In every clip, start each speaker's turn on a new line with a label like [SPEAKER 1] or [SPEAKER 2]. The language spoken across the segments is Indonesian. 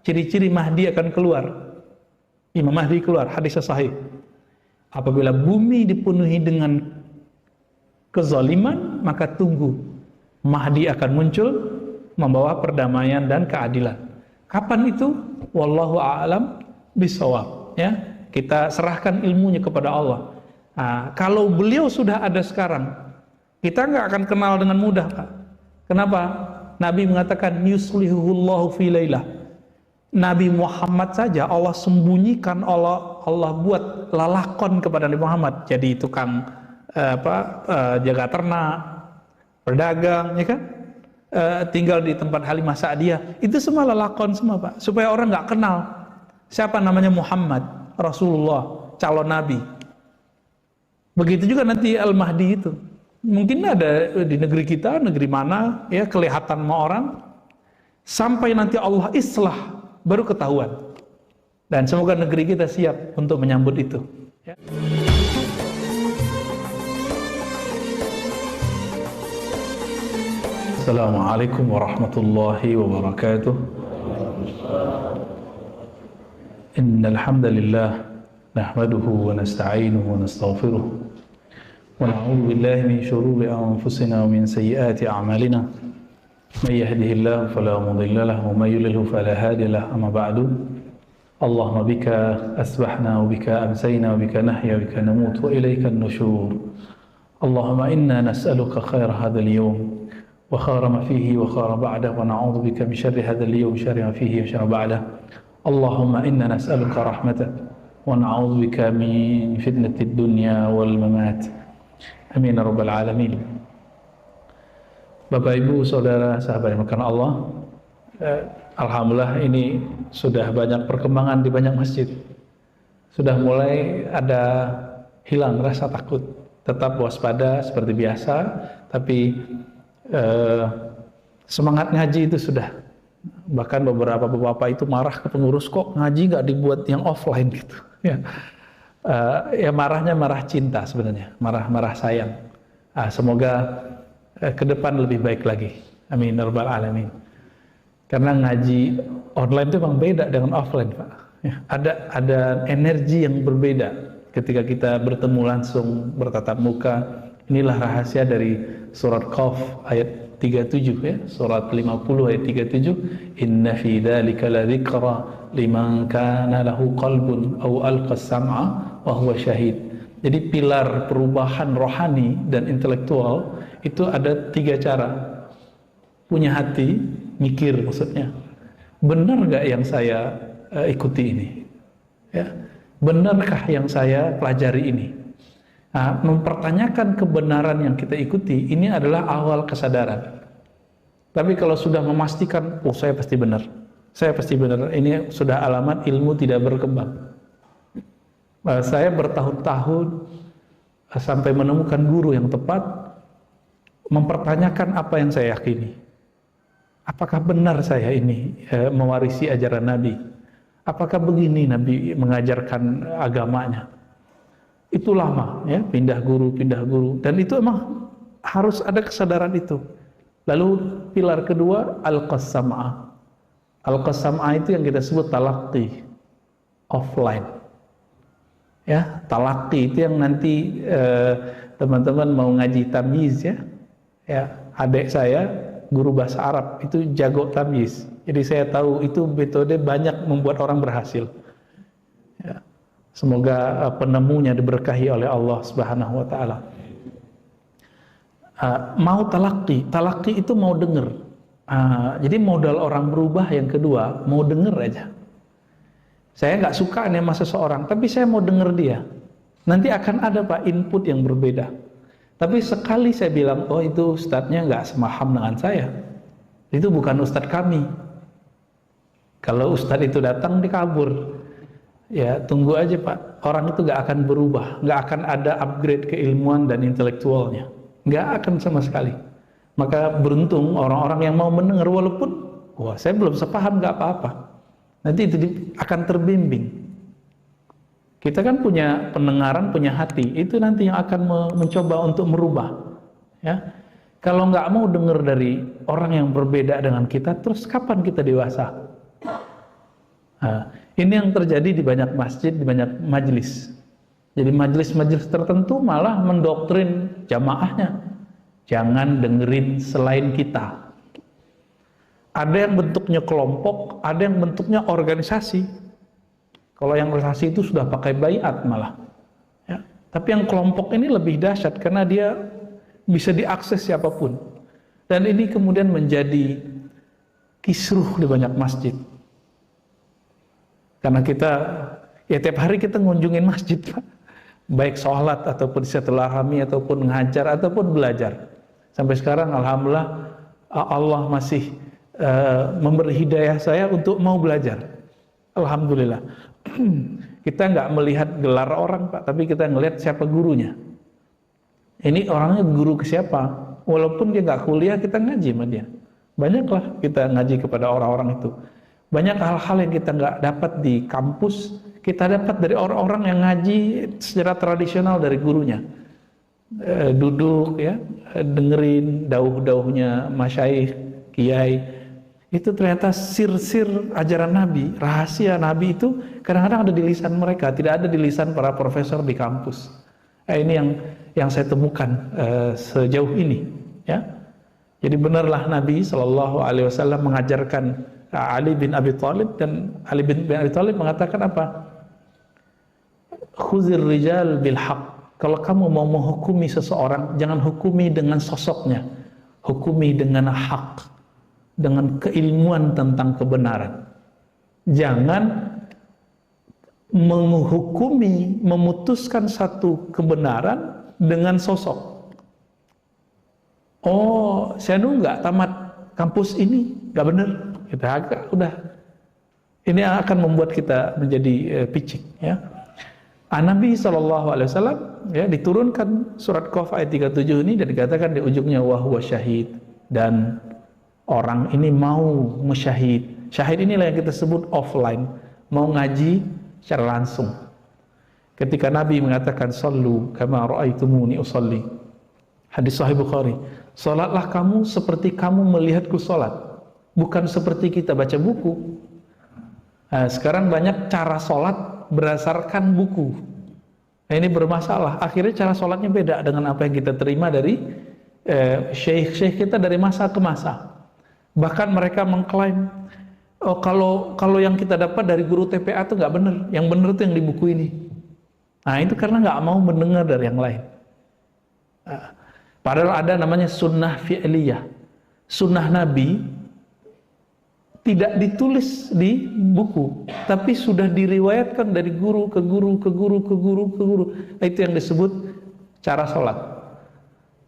[SPEAKER 1] ciri-ciri Mahdi akan keluar. Imam Mahdi keluar, hadis sahih. Apabila bumi dipenuhi dengan kezaliman, maka tunggu Mahdi akan muncul membawa perdamaian dan keadilan. Kapan itu? Wallahu a'lam bishawab. Ya, kita serahkan ilmunya kepada Allah. Nah, kalau beliau sudah ada sekarang, kita nggak akan kenal dengan mudah, Pak. Kenapa? Nabi mengatakan yuslihullahu fi lailah. Nabi Muhammad saja Allah sembunyikan, Allah buat lalakon kepada Nabi Muhammad. Jadi tukang jaga ternak, berdagang, ya kan? Tinggal di tempat Halimah Sa'diyah. Itu semua lalakon semua, Pak. Supaya orang nggak kenal siapa namanya Muhammad, Rasulullah, calon Nabi. Begitu juga nanti Al-Mahdi itu. Mungkin ada di negeri kita, negeri mana, ya kelihatan sama orang. Sampai nanti Allah islah, baru ketahuan. Dan semoga negeri kita siap untuk menyambut itu. Ya. Assalamualaikum warahmatullahi wabarakatuh. Innal hamdalillah nahmaduhu wa nasta'inuhu wa nastaghfiruh wa na'udzu billahi min shururi anfusina wa min sayyiati a'malina. من يهده الله فلا مضل له ومن يضلل فلا هادي له أما بعد اللهم بك أسبحنا وبك أمسينا وبك نحيا وبك نموت وإليك النشور اللهم إنا نسألك خير هذا اليوم وخير ما فيه وخير بعده ونعوذ بك من شر هذا اليوم شر ما فيه وشر بعده اللهم إنا نسألك رحمتك ونعوذ بك من فتنة الدنيا والممات آمين رب العالمين. Bapak, Ibu, Saudara, sahabat yang dimuliakan Allah, alhamdulillah ini sudah banyak perkembangan di banyak masjid. Sudah mulai ada hilang rasa takut. Tetap waspada seperti biasa, tapi semangat ngaji itu sudah. Bahkan beberapa bapak itu marah ke pengurus, kok ngaji nggak dibuat yang offline gitu. Ya, marahnya marah cinta sebenarnya, marah sayang. Semoga ke depan lebih baik lagi. Amin ya rabbal alamin. Karena ngaji online itu memang beda dengan offline, Pak. Ya, ada energi yang berbeda ketika kita bertemu langsung, bertatap muka. Inilah rahasia dari surat Qaf ayat 37 ya, surat 50 ayat 37. Inna fi dzalika ladzikra liman kana lahu qalbun aw alqa sam'a wa huwa syahid. Jadi pilar perubahan rohani dan intelektual itu ada 3 cara. Punya hati, mikir maksudnya. Benar gak yang saya ikuti ini? Ya. Benarkah yang saya pelajari ini? Nah, mempertanyakan kebenaran yang kita ikuti, ini adalah awal kesadaran. Tapi kalau sudah memastikan, oh saya pasti benar. Saya pasti benar. Ini sudah alamat ilmu tidak berkembang. Saya bertahun-tahun sampai menemukan guru yang tepat, mempertanyakan apa yang saya yakini. Apakah benar saya ini mewarisi ajaran Nabi? Apakah begini Nabi mengajarkan agamanya? Itu lama ya, pindah guru. Dan itu emang harus ada kesadaran itu. Lalu pilar kedua, al-qasam'ah. Al-qasam'ah itu yang kita sebut talaqi, offline. Ya, talaqi itu yang nanti teman-teman mau ngaji tamyiz ya. Ya, adik saya guru bahasa Arab itu jago tamyiz. Jadi saya tahu itu metode banyak membuat orang berhasil. Ya. Semoga penemunya diberkahi oleh Allah Subhanahu wa taala. Mau talaqi itu mau denger. Jadi modal orang berubah yang kedua, mau denger aja. Saya nggak suka nih sama seseorang, tapi saya mau denger dia. Nanti akan ada Pak input yang berbeda. Tapi sekali saya bilang, oh itu ustadznya nggak semaham dengan saya. Itu bukan ustadz kami. Kalau ustadz itu datang dikabur. Ya tunggu aja Pak. Orang itu nggak akan berubah, nggak akan ada upgrade keilmuan dan intelektualnya. Nggak akan sama sekali. Maka beruntung orang-orang yang mau mendengar walaupun, wah saya belum sepaham nggak apa-apa. Nanti itu akan terbimbing. Kita kan punya pendengaran, punya hati. Itu nanti yang akan mencoba untuk merubah. Ya, kalau nggak mau dengar dari orang yang berbeda dengan kita, terus kapan kita dewasa? Ini yang terjadi di banyak masjid, di banyak majelis. Jadi majelis-majelis tertentu malah mendoktrin jamaahnya, jangan dengerin selain kita. Ada yang bentuknya kelompok, ada yang bentuknya organisasi. Kalau yang organisasi itu sudah pakai baiat malah. Ya. Tapi yang kelompok ini lebih dahsyat karena dia bisa diakses siapapun. Dan ini kemudian menjadi kisruh di banyak masjid. Karena kita, ya tiap hari kita ngunjungin masjid, Pak. Baik sholat ataupun silaturahmi ataupun ngajar ataupun belajar. Sampai sekarang alhamdulillah Allah masih memberi hidayah saya untuk mau belajar. Alhamdulillah. Kita nggak melihat gelar orang, Pak, tapi kita ngelihat siapa gurunya. Ini orangnya guru ke siapa? Walaupun dia nggak kuliah, kita ngaji sama dia. Banyaklah kita ngaji kepada orang-orang itu. Banyak hal-hal yang kita nggak dapat di kampus, kita dapat dari orang-orang yang ngaji secara tradisional dari gurunya. Duduk ya, dengerin dauh-dauhnya masyayikh, kiai. Itu ternyata sir-sir ajaran Nabi, rahasia Nabi itu kadang-kadang ada di lisan mereka, tidak ada di lisan para profesor di kampus. Ini yang saya temukan sejauh ini. Ya, jadi benarlah Nabi SAW mengajarkan Ali bin Abi Thalib, dan Ali bin Abi Thalib mengatakan apa? Khuzir rijal bil haq. Kalau kamu mau menghukumi seseorang, jangan hukumi dengan sosoknya, hukumi dengan hak, dengan keilmuan tentang kebenaran. Jangan menghukumi, memutuskan satu kebenaran dengan sosok. Oh, saya dulu nggak tamat kampus ini, nggak benar. Kita agak udah. Ini akan membuat kita menjadi picik. Ya. Nabi SAW ya, diturunkan surat Qaf ayat 37 ini dan dikatakan di ujungnya wahwa syahid, dan orang ini mau mesyahid. Syahid inilah yang kita sebut offline, mau ngaji secara langsung. Ketika Nabi mengatakan sallu kama ra'aitumuni usalli, hadis sahih Bukhari, salatlah kamu seperti kamu melihatku salat, bukan seperti kita baca buku. Nah, sekarang banyak cara salat berdasarkan buku. Nah, ini bermasalah. Akhirnya cara sholatnya beda dengan apa yang kita terima dari syekh-syekh kita dari masa ke masa. Bahkan mereka mengklaim, oh kalau yang kita dapat dari guru TPA itu nggak benar. Yang benar itu yang di buku ini. Nah, itu karena nggak mau mendengar dari yang lain. Padahal ada namanya sunnah fi'liyah. Sunnah Nabi tidak ditulis di buku, tapi sudah diriwayatkan dari guru ke guru ke guru ke guru ke guru. Itu yang disebut cara sholat.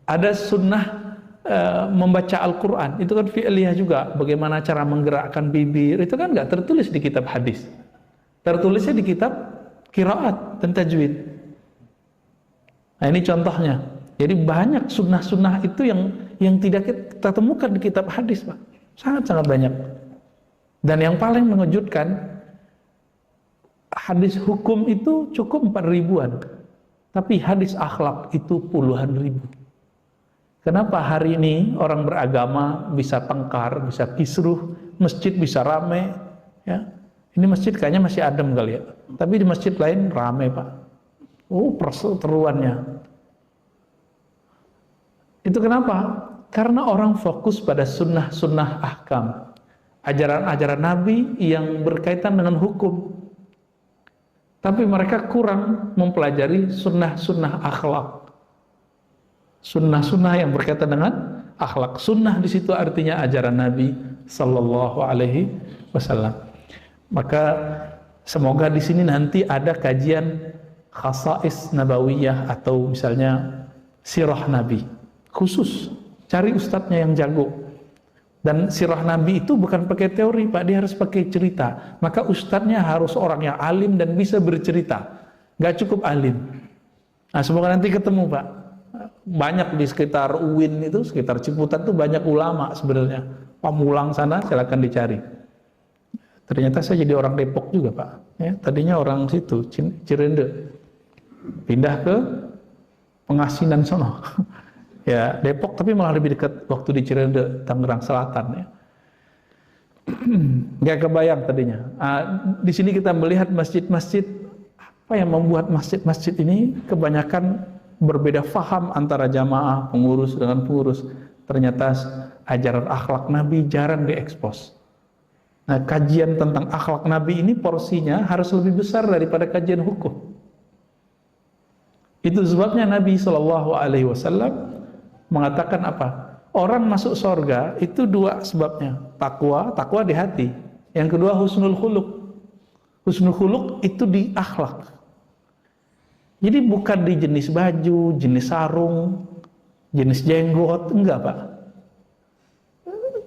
[SPEAKER 1] Ada sunnah membaca Al-Quran, itu kan fi'liyah juga. Bagaimana cara menggerakkan bibir, itu kan nggak tertulis di kitab hadis. Tertulisnya di kitab qiraat dan tajwid. Nah, ini contohnya. Jadi banyak sunnah-sunnah itu yang tidak kita temukan di kitab hadis, Pak. Sangat-sangat banyak. Dan yang paling mengejutkan, hadis hukum itu cukup 4.000-an, tapi hadis akhlak itu puluhan ribu. Kenapa hari ini orang beragama bisa tengkar, bisa kisruh, masjid bisa rame? Ya, ini masjid kayaknya masih adem kali ya, tapi di masjid lain rame, Pak. Perseteruannya. Itu kenapa? Karena orang fokus pada sunnah-sunnah ahkam, ajaran-ajaran Nabi yang berkaitan dengan hukum. Tapi mereka kurang mempelajari sunnah-sunnah akhlak. Sunnah-sunnah yang berkaitan dengan akhlak. Sunnah di situ artinya ajaran Nabi Sallallahu Alaihi Wasallam. Maka semoga di sini nanti ada kajian khasais nabawiyah atau misalnya sirah Nabi. Khusus cari ustadznya yang jago. Dan sirah Nabi itu bukan pakai teori, Pak, dia harus pakai cerita. Maka ustadznya harus orang yang alim dan bisa bercerita. Gak cukup alim. Nah, semoga nanti ketemu, Pak. Banyak di sekitar UIN itu, sekitar Ciputat itu banyak ulama sebenarnya. Pamulang sana silakan dicari. Ternyata saya jadi orang Depok juga, Pak. Ya, tadinya orang situ, Cirende. Pindah ke Pengasinan sono. Ya, Depok tapi malah lebih dekat waktu di Cirende, Tangerang Selatan ya. Nggak kebayang tadinya. Di sini kita melihat masjid-masjid, apa yang membuat masjid-masjid ini kebanyakan berbeda faham antara jamaah, pengurus dengan pengurus. Ternyata ajaran akhlak Nabi jarang diekspos. Nah, kajian tentang akhlak Nabi ini porsinya harus lebih besar daripada kajian hukum. Itu sebabnya Nabi SAW mengatakan apa? Orang masuk surga itu dua sebabnya. Takwa di hati. Yang kedua husnul khuluq. Husnul khuluq itu di akhlak. Jadi bukan di jenis baju, jenis sarung, jenis jenggot, enggak Pak.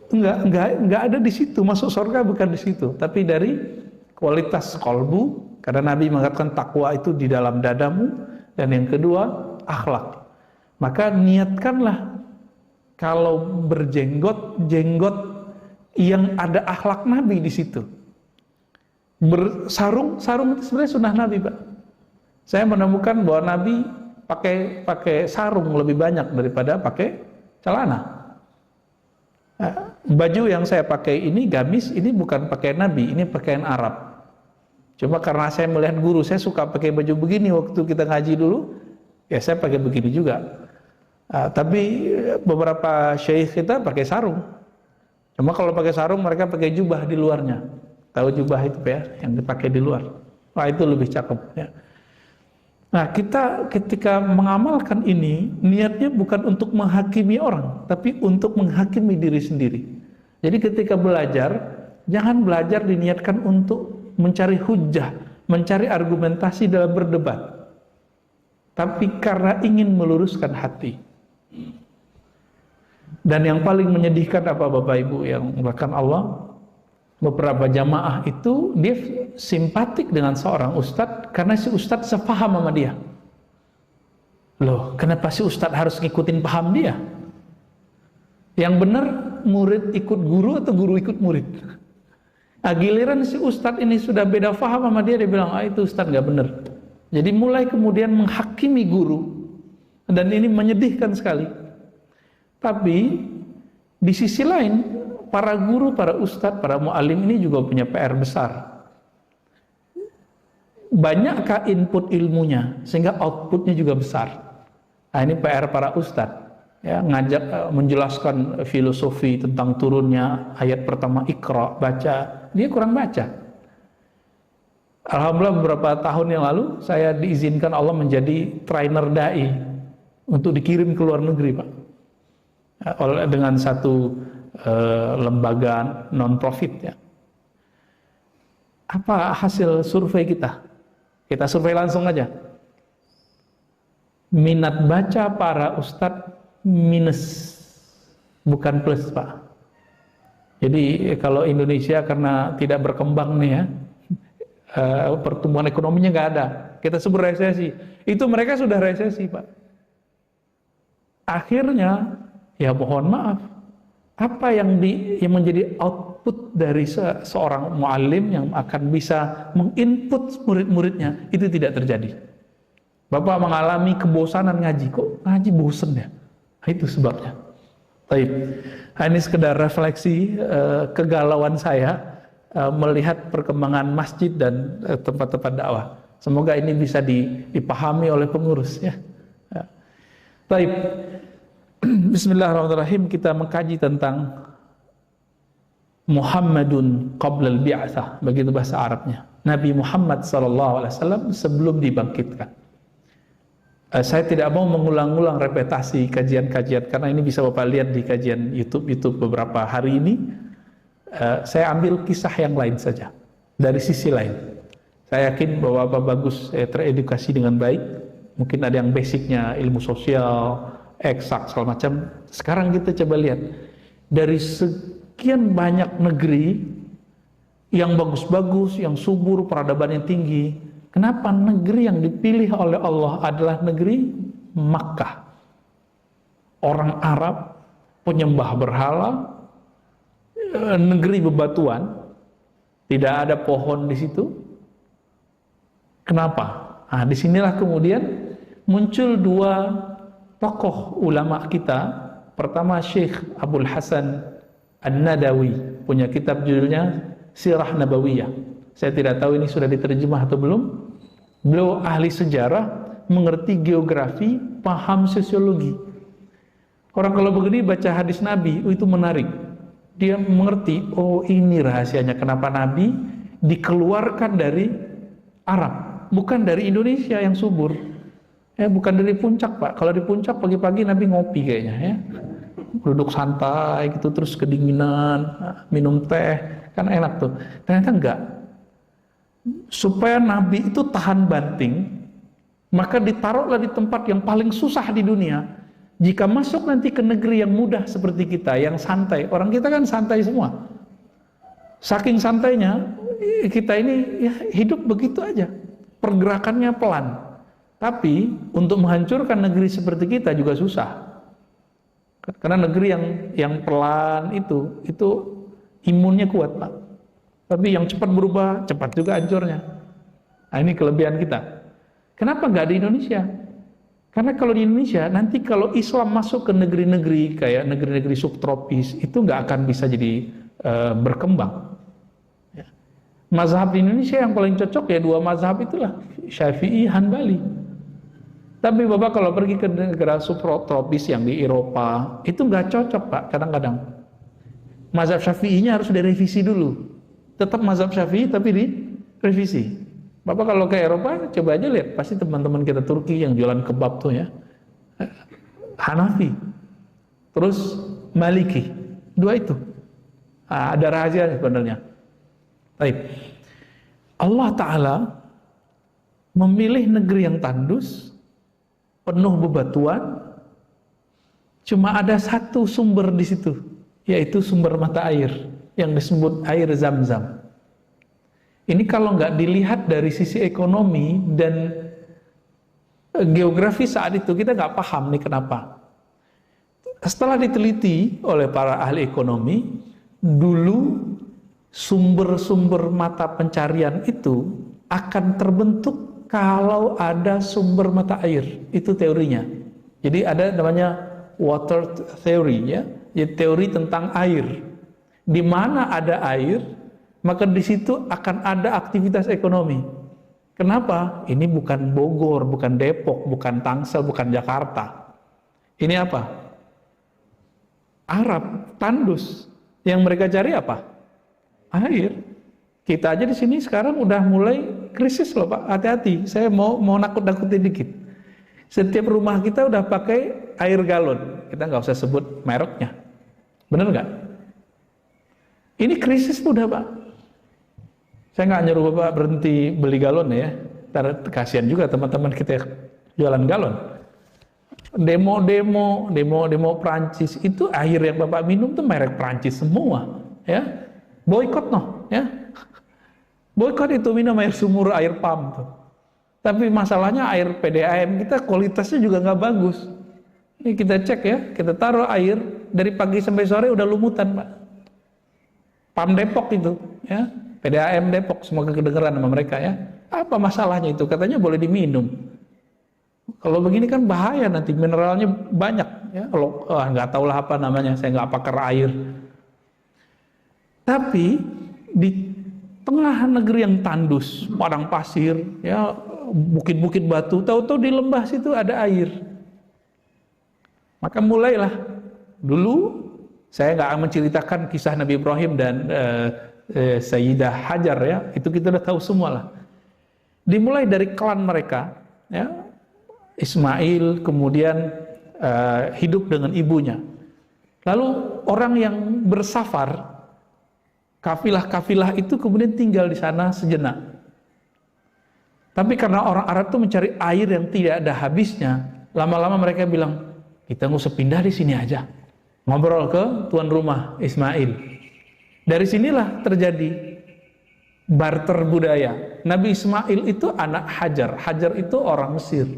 [SPEAKER 1] Enggak ada di situ. Masuk surga bukan di situ, tapi dari kualitas kolbu. Karena Nabi mengatakan takwa itu di dalam dadamu, dan yang kedua akhlak. Maka niatkanlah kalau berjenggot, jenggot yang ada akhlak Nabi di situ. Bersarung itu sebenarnya sunnah Nabi, Pak. Saya menemukan bahwa Nabi pakai sarung lebih banyak daripada pakai celana. Baju yang saya pakai ini gamis, ini bukan pakaian Nabi, ini pakaian Arab. Cuma karena saya melihat guru saya suka pakai baju begini waktu kita ngaji dulu, ya saya pakai begini juga. Tapi beberapa syekh kita pakai sarung. Cuma kalau pakai sarung mereka pakai jubah di luarnya. Tahu jubah itu ya, yang dipakai di luar. Wah, itu lebih cakep ya. Nah, kita ketika mengamalkan ini, niatnya bukan untuk menghakimi orang, tapi untuk menghakimi diri sendiri. Jadi ketika belajar, jangan belajar diniatkan untuk mencari hujjah, mencari argumentasi dalam berdebat, tapi karena ingin meluruskan hati. Dan yang paling menyedihkan apa Bapak Ibu yang melakukan Allah, beberapa jamaah itu dia simpatik dengan seorang ustadz karena si ustadz sepaham sama dia. Loh, kenapa si ustadz harus ngikutin paham dia? Yang benar murid ikut guru atau guru ikut murid? Giliran si ustadz ini sudah beda paham sama dia, dia bilang, itu ustadz gak benar. Jadi mulai kemudian menghakimi guru, dan ini menyedihkan sekali. Tapi di sisi lain, para guru, para ustadz, para mu'alim ini juga punya PR besar. Banyakkah input ilmunya sehingga outputnya juga besar? Nah, ini PR para ustadz, ya, ngajak menjelaskan filosofi tentang turunnya ayat pertama Iqra, baca, dia kurang baca. Alhamdulillah beberapa tahun yang lalu saya diizinkan Allah menjadi trainer dai untuk dikirim ke luar negeri, Pak, dengan satu lembaga non-profit ya. Apa hasil survei kita? Kita survei langsung aja. Minat baca para ustadz minus, bukan plus, Pak. Jadi kalau Indonesia karena tidak berkembang nih ya, pertumbuhan ekonominya nggak ada, kita sebut resesi. Itu mereka sudah resesi, Pak. Akhirnya ya mohon maaf, apa yang menjadi output dari seorang muallim yang akan bisa menginput murid-muridnya itu tidak terjadi. Bapak mengalami kebosanan ngaji, kok ngaji bosen ya? Nah, itu sebabnya. Baik, ini sekedar refleksi kegalauan saya melihat perkembangan masjid dan tempat-tempat dakwah. Semoga ini bisa dipahami oleh pengurus ya. Baik. Bismillahirrahmanirrahim, kita mengkaji tentang Muhammadun qablal bi'atsah, begitu bahasa Arabnya. Nabi Muhammad SAW sebelum dibangkitkan. Saya tidak mau mengulang-ulang repetasi kajian-kajian karena ini bisa Bapak lihat di kajian YouTube beberapa hari ini. Saya ambil kisah yang lain saja dari sisi lain. Saya yakin bahwa Bapak bagus teredukasi dengan baik. Mungkin ada yang basicnya ilmu sosial, eksak segala macam. Sekarang kita coba lihat dari sekian banyak negeri yang bagus-bagus, yang subur, peradabannya tinggi, kenapa negeri yang dipilih oleh Allah adalah negeri Makkah? Orang Arab, penyembah berhala, negeri bebatuan, tidak ada pohon di situ. Kenapa? Nah, disinilah kemudian muncul dua tokoh ulama kita. Pertama Syekh Abdul Hasan An-Nadawi, punya kitab judulnya Sirah Nabawiyah. Saya tidak tahu ini sudah diterjemah atau belum. Beliau ahli sejarah, mengerti geografi, paham sosiologi. Orang kalau begini baca hadis Nabi, itu menarik. Dia mengerti, oh ini rahasianya kenapa Nabi dikeluarkan dari Arab, bukan dari Indonesia yang subur. Bukan dari puncak, Pak. Kalau di puncak pagi-pagi Nabi ngopi kayaknya, ya. Duduk santai gitu, terus kedinginan, minum teh, kan enak tuh. Ternyata enggak. Supaya Nabi itu tahan banting, maka ditaruhlah di tempat yang paling susah di dunia. Jika masuk nanti ke negeri yang mudah seperti kita, yang santai. Orang kita kan santai semua. Saking santainya, kita ini ya, hidup begitu aja. Pergerakannya pelan. Tapi untuk menghancurkan negeri seperti kita juga susah. Karena negeri yang pelan itu imunnya kuat, Pak. Tapi yang cepat berubah, cepat juga hancurnya. Nah, ini kelebihan kita. Kenapa nggak di Indonesia? Karena kalau di Indonesia, nanti kalau Islam masuk ke negeri-negeri kayak negeri-negeri subtropis, itu nggak akan bisa jadi berkembang. Ya. Mazhab di Indonesia yang paling cocok ya dua mazhab itulah, Syafi'i, Hanbali. Tapi Bapak kalau pergi ke negara subtropis yang di Eropa, itu nggak cocok, Pak, kadang-kadang. Mazhab Syafi'inya harus direvisi dulu. Tetap mazhab Syafi'i tapi direvisi. Bapak kalau ke Eropa, coba aja lihat, pasti teman-teman kita Turki yang jualan kebab tuh ya, Hanafi, terus Maliki, dua itu. Ada rahasia sebenarnya. Baik. Allah Ta'ala memilih negeri yang tandus, penuh bebatuan, cuma ada satu sumber di situ, yaitu sumber mata air yang disebut air Zam-Zam. Ini kalau nggak dilihat dari sisi ekonomi dan geografi saat itu, kita nggak paham nih kenapa. Setelah diteliti oleh para ahli ekonomi, dulu sumber-sumber mata pencarian itu akan terbentuk kalau ada sumber mata air. Itu teorinya. Jadi ada namanya water theory, ya, jadi teori tentang air. Di mana ada air, maka di situ akan ada aktivitas ekonomi. Kenapa? Ini bukan Bogor, bukan Depok, bukan Tangsel, bukan Jakarta. Ini apa? Arab, tandus. Yang mereka cari apa? Air. Kita aja di sini sekarang udah mulai krisis loh, Pak. Hati-hati. Saya mau nakut-nakutin dikit. Setiap rumah kita udah pakai air galon. Kita nggak usah sebut mereknya. Bener nggak? Ini krisis udah, Pak. Saya nggak nyuruh Bapak berhenti beli galon ya. Kasihan juga teman-teman kita jualan galon. Demo Prancis itu air yang Bapak minum tuh merek Prancis semua, ya. Boykot noh, ya. Boykot itu minum air sumur, air pam tuh. Tapi masalahnya air PDAM kita kualitasnya juga nggak bagus. Ini kita cek ya, kita taruh air dari pagi sampai sore udah lumutan, Pak. PAM Depok itu, ya. PDAM Depok, semoga kedengeran sama mereka ya. Apa masalahnya itu? Katanya boleh diminum. Kalau begini kan bahaya, nanti mineralnya banyak ya. Kalau nggak tahu lah apa namanya, saya nggak pakar air. Tapi di tengah negeri yang tandus, padang pasir, ya, bukit-bukit batu, tahu-tahu di lembah situ ada air. Maka mulailah dulu. Saya nggak akan menceritakan kisah Nabi Ibrahim dan Sayyidah Hajar ya, itu kita udah tahu semua lah. Dimulai dari klan mereka, ya, Ismail, kemudian hidup dengan ibunya. Lalu orang yang bersafar, kafilah-kafilah itu kemudian tinggal di sana sejenak. Tapi karena orang Arab itu mencari air yang tidak ada habisnya, lama-lama mereka bilang, kita nggak usah pindah di sini aja. Ngobrol ke tuan rumah Ismail. Dari sinilah terjadi barter budaya. Nabi Ismail itu anak Hajar. Hajar itu orang Mesir.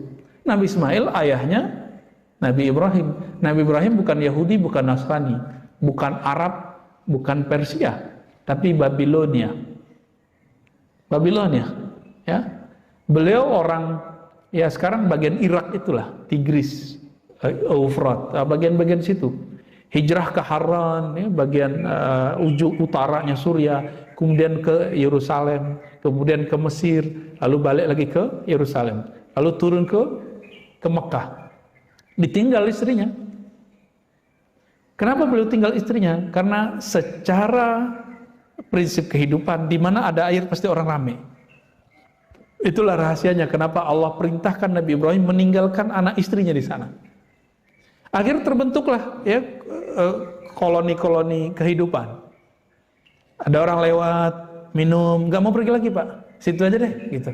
[SPEAKER 1] Nabi Ismail ayahnya Nabi Ibrahim. Nabi Ibrahim bukan Yahudi, bukan Nasrani, bukan Arab, bukan Persia, tapi Babilonia. Babilonia, ya. Beliau orang, ya sekarang bagian Irak itulah, Tigris, Eufrat, bagian-bagian situ. hijrah ke Haran, ya, bagian ujung utaranya Suriah, kemudian ke Yerusalem, kemudian ke Mesir, lalu balik lagi ke Yerusalem, lalu turun ke Mekah. Ditinggal istrinya. Kenapa beliau tinggal istrinya? Karena secara prinsip kehidupan, di mana ada air pasti orang ramai. Itulah rahasianya kenapa Allah perintahkan Nabi Ibrahim meninggalkan anak istrinya di sana. Akhirnya terbentuklah ya koloni-koloni kehidupan. Ada orang lewat, minum, nggak mau pergi lagi Pak, situ aja deh, gitu.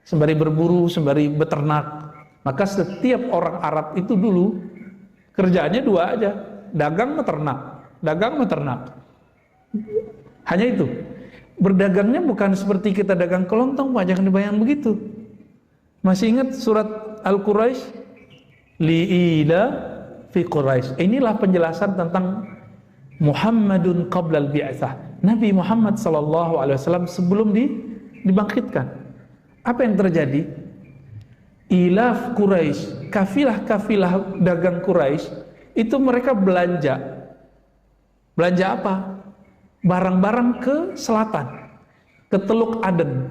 [SPEAKER 1] Sembari berburu, sembari beternak. Maka setiap orang Arab itu dulu kerjaannya dua aja, dagang beternak, dagang beternak. Hanya itu. Berdagangnya bukan seperti kita dagang kelontong Pak, jangan dibayang begitu. Masih ingat surat Al-Quraisy? Li'ila fi Quraisy. Inilah penjelasan tentang Muhammadun qablal bi'tsah. Nabi Muhammad SAW sebelum dibangkitkan. Apa yang terjadi? Ilaf Quraisy, kafilah-kafilah dagang Quraisy itu mereka belanja. Belanja apa? Barang-barang ke selatan, ke Teluk Aden.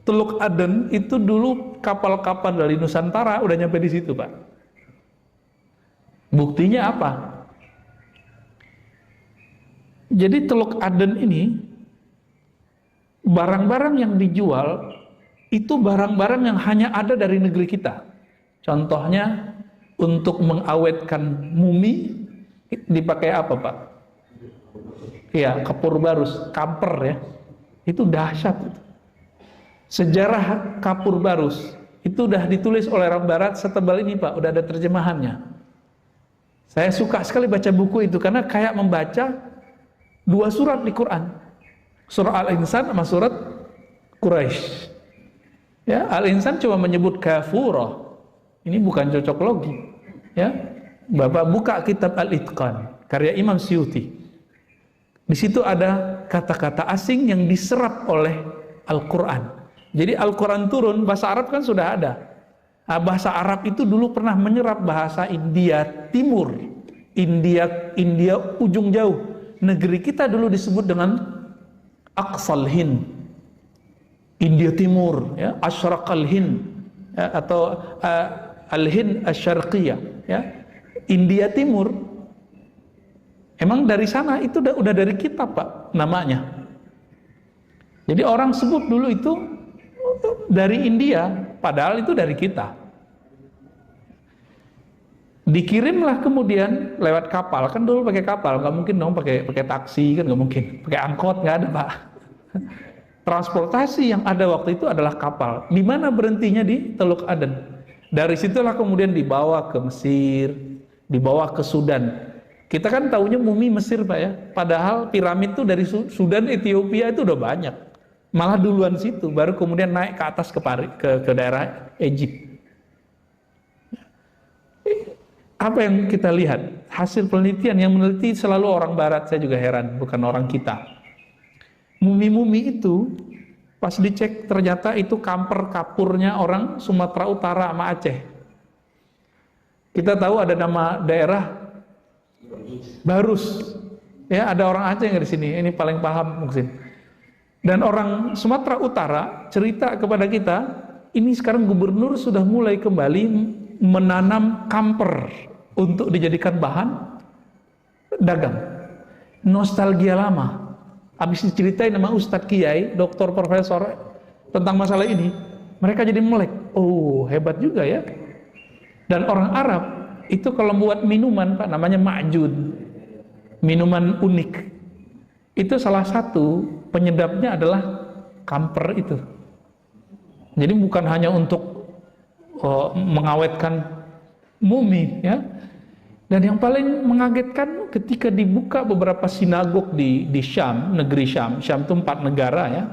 [SPEAKER 1] Teluk Aden itu dulu kapal-kapal dari Nusantara udah nyampe di situ, Pak. Buktinya apa? Jadi Teluk Aden ini barang-barang yang dijual itu barang-barang yang hanya ada dari negeri kita. Contohnya untuk mengawetkan mumi dipakai apa, Pak? Ya, kapur barus, kamper ya. Itu dahsyat itu. Sejarah kapur barus itu udah ditulis oleh orang barat setebal ini, Pak, udah ada terjemahannya. Saya suka sekali baca buku itu karena kayak membaca dua surat di Quran. Surah Al-Insan sama surat Quraisy. Ya, Al-Insan cuma menyebut kafurah. Ini bukan cocok logi. Ya. Bapak buka kitab Al-Itqan karya Imam Suyuti. Di situ ada kata-kata asing yang diserap oleh Al-Quran. Jadi Al-Quran turun, bahasa Arab kan sudah ada. Nah, bahasa Arab itu dulu pernah menyerap bahasa India Timur, India ujung jauh. Negeri kita dulu disebut dengan Aqsal Hind, India Timur, ya, Ashraqal Hind, ya, atau Al-Hind Asy-Syarqiyah, ya, India Timur. Emang dari sana itu udah dari kitab, Pak, namanya. Jadi orang sebut dulu itu dari India, padahal itu dari kita. Dikirimlah kemudian lewat kapal, kan dulu pakai kapal, nggak mungkin dong pakai taksi, kan nggak mungkin, pakai angkot nggak ada, Pak. Transportasi yang ada waktu itu adalah kapal. Di mana berhentinya? Di Teluk Aden. Dari situlah kemudian dibawa ke Mesir, dibawa ke Sudan. Kita kan taunya mumi Mesir, Pak, ya. Padahal piramid itu dari Sudan, Ethiopia itu udah banyak. Malah duluan situ, baru kemudian naik ke atas ke daerah Egypt. Apa yang kita lihat? Hasil penelitian yang meneliti selalu orang barat, saya juga heran, bukan orang kita. Mumi-mumi itu pas dicek ternyata itu kamper kapurnya orang Sumatera Utara sama Aceh. Kita tahu ada nama daerah Barus, ya, ada orang Aceh yang di sini, ini paling paham mungkin. Dan orang Sumatera Utara cerita kepada kita, ini sekarang gubernur sudah mulai kembali menanam kamper untuk dijadikan bahan dagang. Nostalgia lama. Habis diceritain sama Ustadz Kiai, doktor profesor tentang masalah ini, mereka jadi melek. Oh, hebat juga ya. Dan orang Arab itu kalau buat minuman, Pak, namanya ma'jun, minuman unik. Itu salah satu penyedapnya adalah kamper itu. Jadi bukan hanya untuk mengawetkan mumi, ya. Dan yang paling mengagetkan ketika dibuka beberapa sinagog di Syam, negeri Syam. Syam itu 4 negara ya,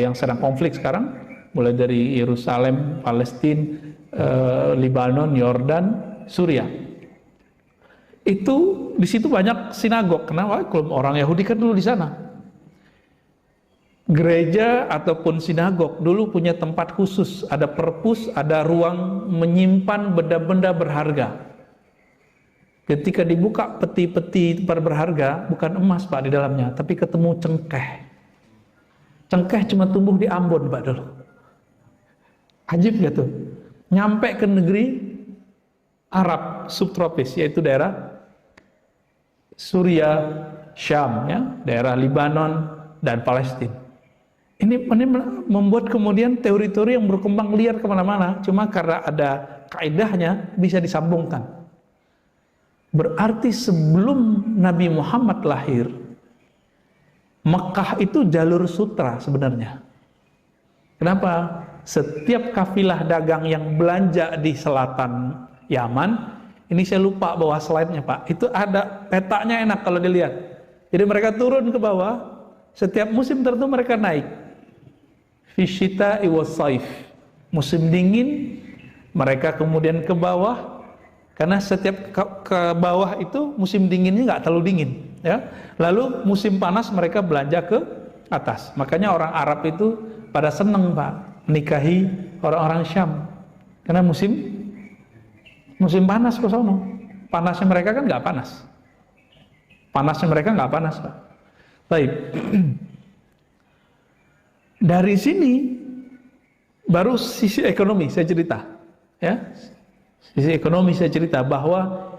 [SPEAKER 1] yang sedang konflik sekarang, mulai dari Yerusalem, Palestina, Lebanon, Yordan, Suriah. Itu di situ banyak sinagog. Kenapa? Kalau orang Yahudi kan dulu di sana. Gereja ataupun sinagog dulu punya tempat khusus, ada perpus, ada ruang menyimpan benda-benda berharga. Ketika dibuka peti-peti berharga, bukan emas Pak di dalamnya, tapi ketemu cengkeh. Cengkeh cuma tumbuh di Ambon Pak dulu. Ajib gak tuh? Nyampe ke negeri Arab subtropis, yaitu daerah Suria, Syam, ya, daerah Libanon dan Palestina. Ini membuat kemudian teori-teori yang berkembang liar kemana-mana, cuma karena ada kaidahnya bisa disambungkan. Berarti sebelum Nabi Muhammad lahir, Mekah itu jalur sutra sebenarnya. Kenapa? Setiap kafilah dagang yang belanja di selatan Yaman, ini saya lupa bawa slide-nya Pak, itu ada petanya, enak kalau dilihat. Jadi mereka turun ke bawah, setiap musim tertentu mereka naik. Fisyita iwas saif, musim dingin mereka kemudian ke bawah, karena setiap ke bawah itu musim dinginnya nggak terlalu dingin, ya. Lalu musim panas mereka belanja ke atas. Makanya orang Arab itu pada seneng Pak menikahi orang-orang Syam, karena musim panas ke sono. Panasnya mereka kan nggak panas. Panasnya mereka nggak panas Pak. Baik. Dari sini baru sisi ekonomi saya cerita, ya. Sisi ekonomi saya cerita bahwa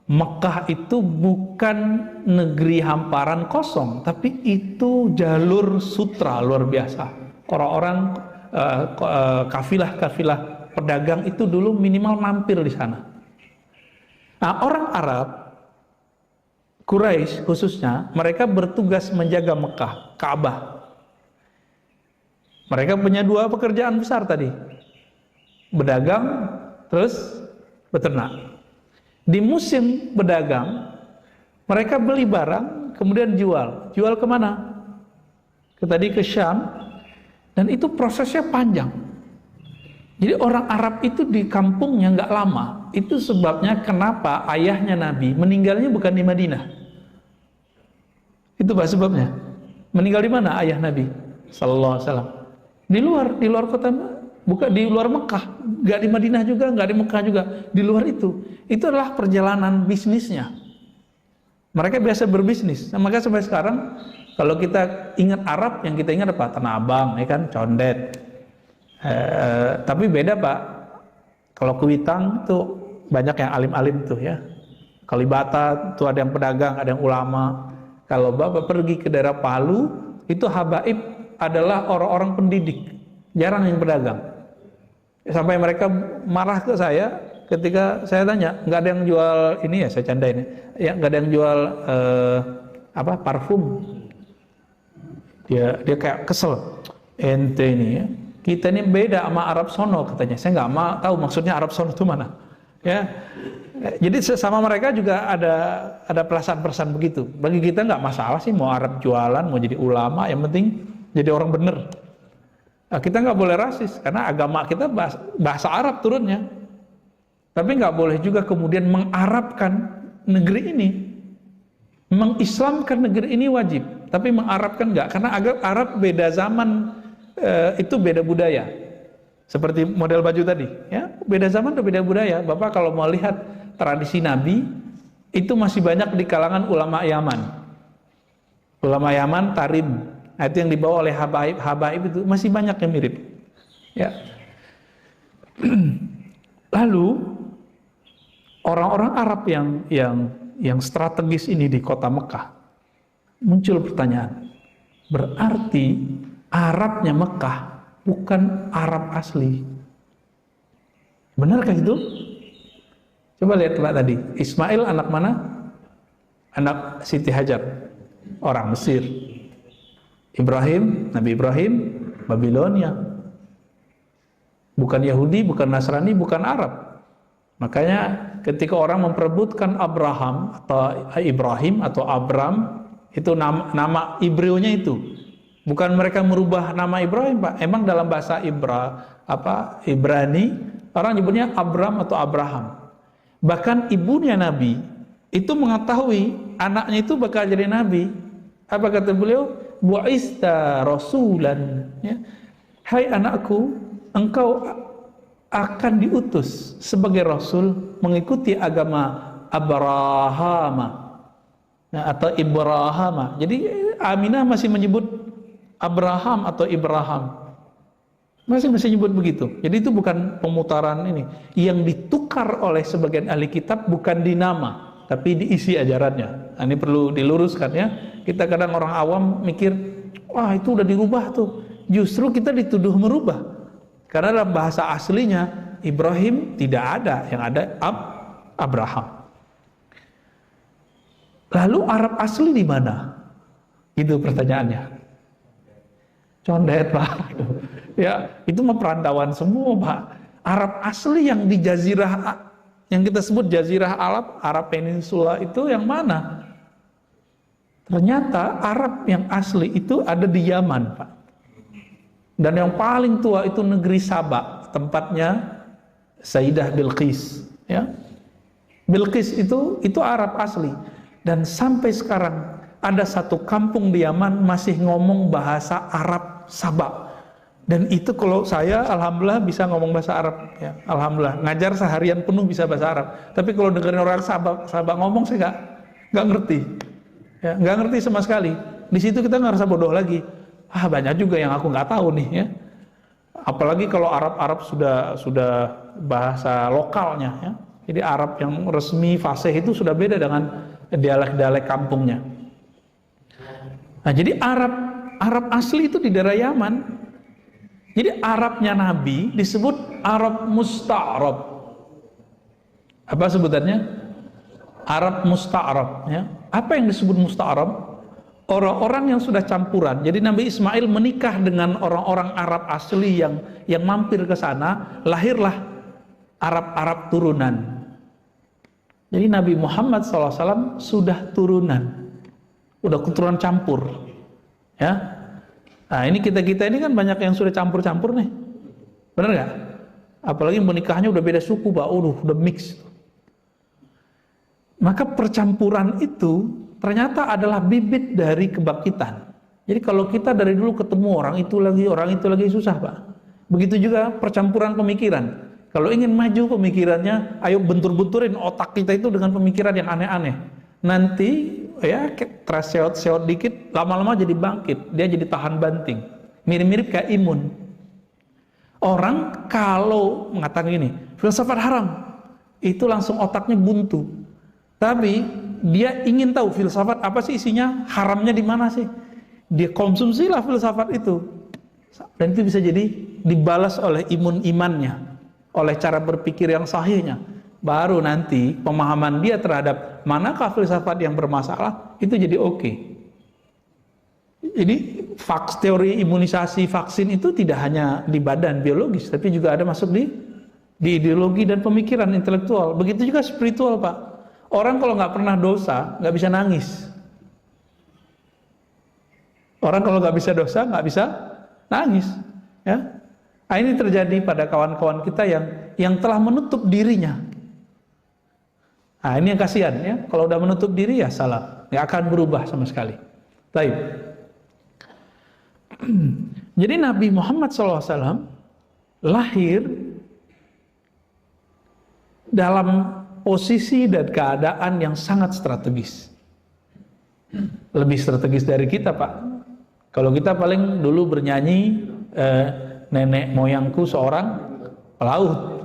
[SPEAKER 1] Mekah itu bukan negeri hamparan kosong, tapi itu jalur sutra luar biasa. Orang-orang kafilah-kafilah pedagang itu dulu minimal mampir di sana. Nah, orang Arab, Quraisy khususnya, mereka bertugas menjaga Mekah, Ka'bah. Mereka punya dua pekerjaan besar tadi, berdagang, terus beternak. Di musim berdagang, mereka beli barang, kemudian jual. Jual kemana? Tadi ke Syam, dan itu prosesnya panjang. Jadi orang Arab itu di kampungnya nggak lama. Itu sebabnya kenapa ayahnya Nabi meninggalnya bukan di Madinah. Itu Pak sebabnya. Meninggal di mana ayah Nabi Sallallahu Alaihi Wasallam? Di luar kota, bukan di luar Mekah, nggak di Madinah juga, nggak di Mekah juga, di luar itu. Itu adalah perjalanan bisnisnya. Mereka biasa berbisnis. Nah, maka sampai sekarang kalau kita ingat Arab, yang kita ingat apa? Tanah Abang, ya kan, Condet. Tapi beda Pak. Kalau Kuitang tuh banyak yang alim-alim tuh ya. Kalibata tuh ada yang pedagang, ada yang ulama. Kalau Bapak pergi ke daerah Palu, itu habaib adalah orang-orang pendidik, jarang yang pedagang. Sampai mereka marah ke saya ketika saya tanya, nggak ada yang jual ini ya, saya candain ya, nggak ada yang jual parfum. Dia kayak kesel, ente ini ya, kita ini beda sama Arab sono katanya. Saya nggak tahu maksudnya Arab sono itu mana, ya. Jadi sesama mereka juga ada perasaan-perasaan begitu. Bagi kita nggak masalah sih mau Arab jualan, mau jadi ulama, yang penting jadi orang bener. Nah, kita nggak boleh rasis karena agama kita bahasa Arab turunnya. Tapi nggak boleh juga kemudian mengarabkan negeri ini, mengislamkan negeri ini wajib. Tapi mengarabkan nggak, karena Arab beda zaman, itu beda budaya. Seperti model baju tadi, ya, beda zaman dan beda budaya. Bapak kalau mau lihat tradisi Nabi, itu masih banyak di kalangan ulama Yaman. Ulama Yaman, Tarim. Nah, itu yang dibawa oleh habaib itu masih banyak yang mirip. Ya. Lalu orang-orang Arab yang strategis ini di kota Mekah, muncul pertanyaan. Berarti Arabnya Mekah bukan Arab asli. Benarkah itu? Coba lihat Pak tadi. Ismail anak mana? Anak Siti Hajar, orang Mesir. Ibrahim, Nabi Ibrahim, Babilonia. Bukan Yahudi, bukan Nasrani, bukan Arab. Makanya ketika orang memperebutkan Abraham atau Ibrahim atau Abram, itu nama Ibreunya itu. Bukan mereka merubah nama Ibrahim, Pak. Emang dalam bahasa Ibrani, orang nyebutnya Abram atau Abraham. Bahkan ibunya Nabi itu mengetahui anaknya itu bakal jadi nabi. Apa kata beliau? Bu'ista rasulan, ya. Hai anakku, engkau akan diutus sebagai rasul mengikuti agama Abrahama, nah, atau Ibrahama. Jadi Aminah masih menyebut Abraham atau Ibrahim, masih menyebut begitu. Jadi itu bukan pemutaran ini. Yang ditukar oleh sebagian ahli kitab bukan di nama, tapi diisi ajarannya. Nah, ini perlu diluruskan ya. Kita kadang orang awam mikir, wah itu udah dirubah tuh. Justru kita dituduh merubah. Karena dalam bahasa aslinya Ibrahim tidak ada, yang ada Abraham. Lalu Arab asli di mana? Itu pertanyaannya. Condet Pak. Ya, itu mah perantauan semua Pak. Arab asli yang di jazirah, yang kita sebut jazirah Arab Peninsula itu yang mana? Ternyata Arab yang asli itu ada di Yaman Pak. Dan yang paling tua itu negeri Sabah, tempatnya Sayyidah Bilqis. Ya, Bilqis itu Arab asli. Dan sampai sekarang ada satu kampung di Yaman masih ngomong bahasa Arab Sabah. Dan itu kalau saya alhamdulillah bisa ngomong bahasa Arab ya. Alhamdulillah, ngajar seharian penuh bisa bahasa Arab. Tapi kalau dengerin orang Sabah ngomong saya nggak ngerti. Ya, nggak ngerti sama sekali. Di situ kita ngerasa bodoh lagi. Banyak juga yang aku nggak tahu nih ya. Apalagi kalau Arab sudah bahasa lokalnya ya. Jadi Arab yang resmi fasih itu sudah beda dengan dialek-dialek kampungnya. Nah, jadi Arab asli itu di daerah Yaman. Jadi Arabnya Nabi disebut Arab Musta'rab. Apa sebutannya? Arab Musta'rab ya. Apa yang disebut Musta'rab? Orang-orang yang sudah campuran. Jadi Nabi Ismail menikah dengan orang-orang Arab asli yang mampir ke sana, lahirlah Arab turunan. Jadi Nabi Muhammad SAW sudah turunan, udah keturunan campur, ya. Nah ini kita ini kan banyak yang sudah campur-campur nih, benar nggak? Apalagi menikahnya udah beda suku, udah mix. Maka percampuran itu ternyata adalah bibit dari kebangkitan. Jadi kalau kita dari dulu ketemu orang itu lagi susah Pak. Begitu juga percampuran pemikiran. Kalau ingin maju pemikirannya, ayo bentur-benturin otak kita itu dengan pemikiran yang aneh-aneh. Nanti ya terseot-seot dikit, lama-lama jadi bangkit, dia jadi tahan banting. Mirip-mirip kayak imun. Orang kalau mengatakan gini, filsafat haram, itu langsung otaknya buntu. Tapi dia ingin tahu filsafat apa sih isinya, haramnya di mana sih. Dia konsumsilah filsafat itu. Dan itu bisa jadi dibalas oleh imannya, oleh cara berpikir yang sahihnya. Baru nanti pemahaman dia terhadap manakah filsafat yang bermasalah itu jadi oke. Jadi teori imunisasi vaksin itu tidak hanya di badan biologis, tapi juga ada masuk di ideologi dan pemikiran intelektual. Begitu juga spiritual Pak. Orang kalau nggak pernah dosa nggak bisa nangis. Orang kalau nggak bisa dosa nggak bisa nangis. Ya. Nah, ini terjadi pada kawan-kawan kita yang telah menutup dirinya. Nah, ini yang kasihan ya. Kalau udah menutup diri ya salah, nggak akan berubah sama sekali. Baik. Jadi Nabi Muhammad SAW lahir dalam posisi dan keadaan yang sangat strategis. Lebih strategis dari kita Pak. Kalau kita paling dulu bernyanyi nenek moyangku seorang pelaut.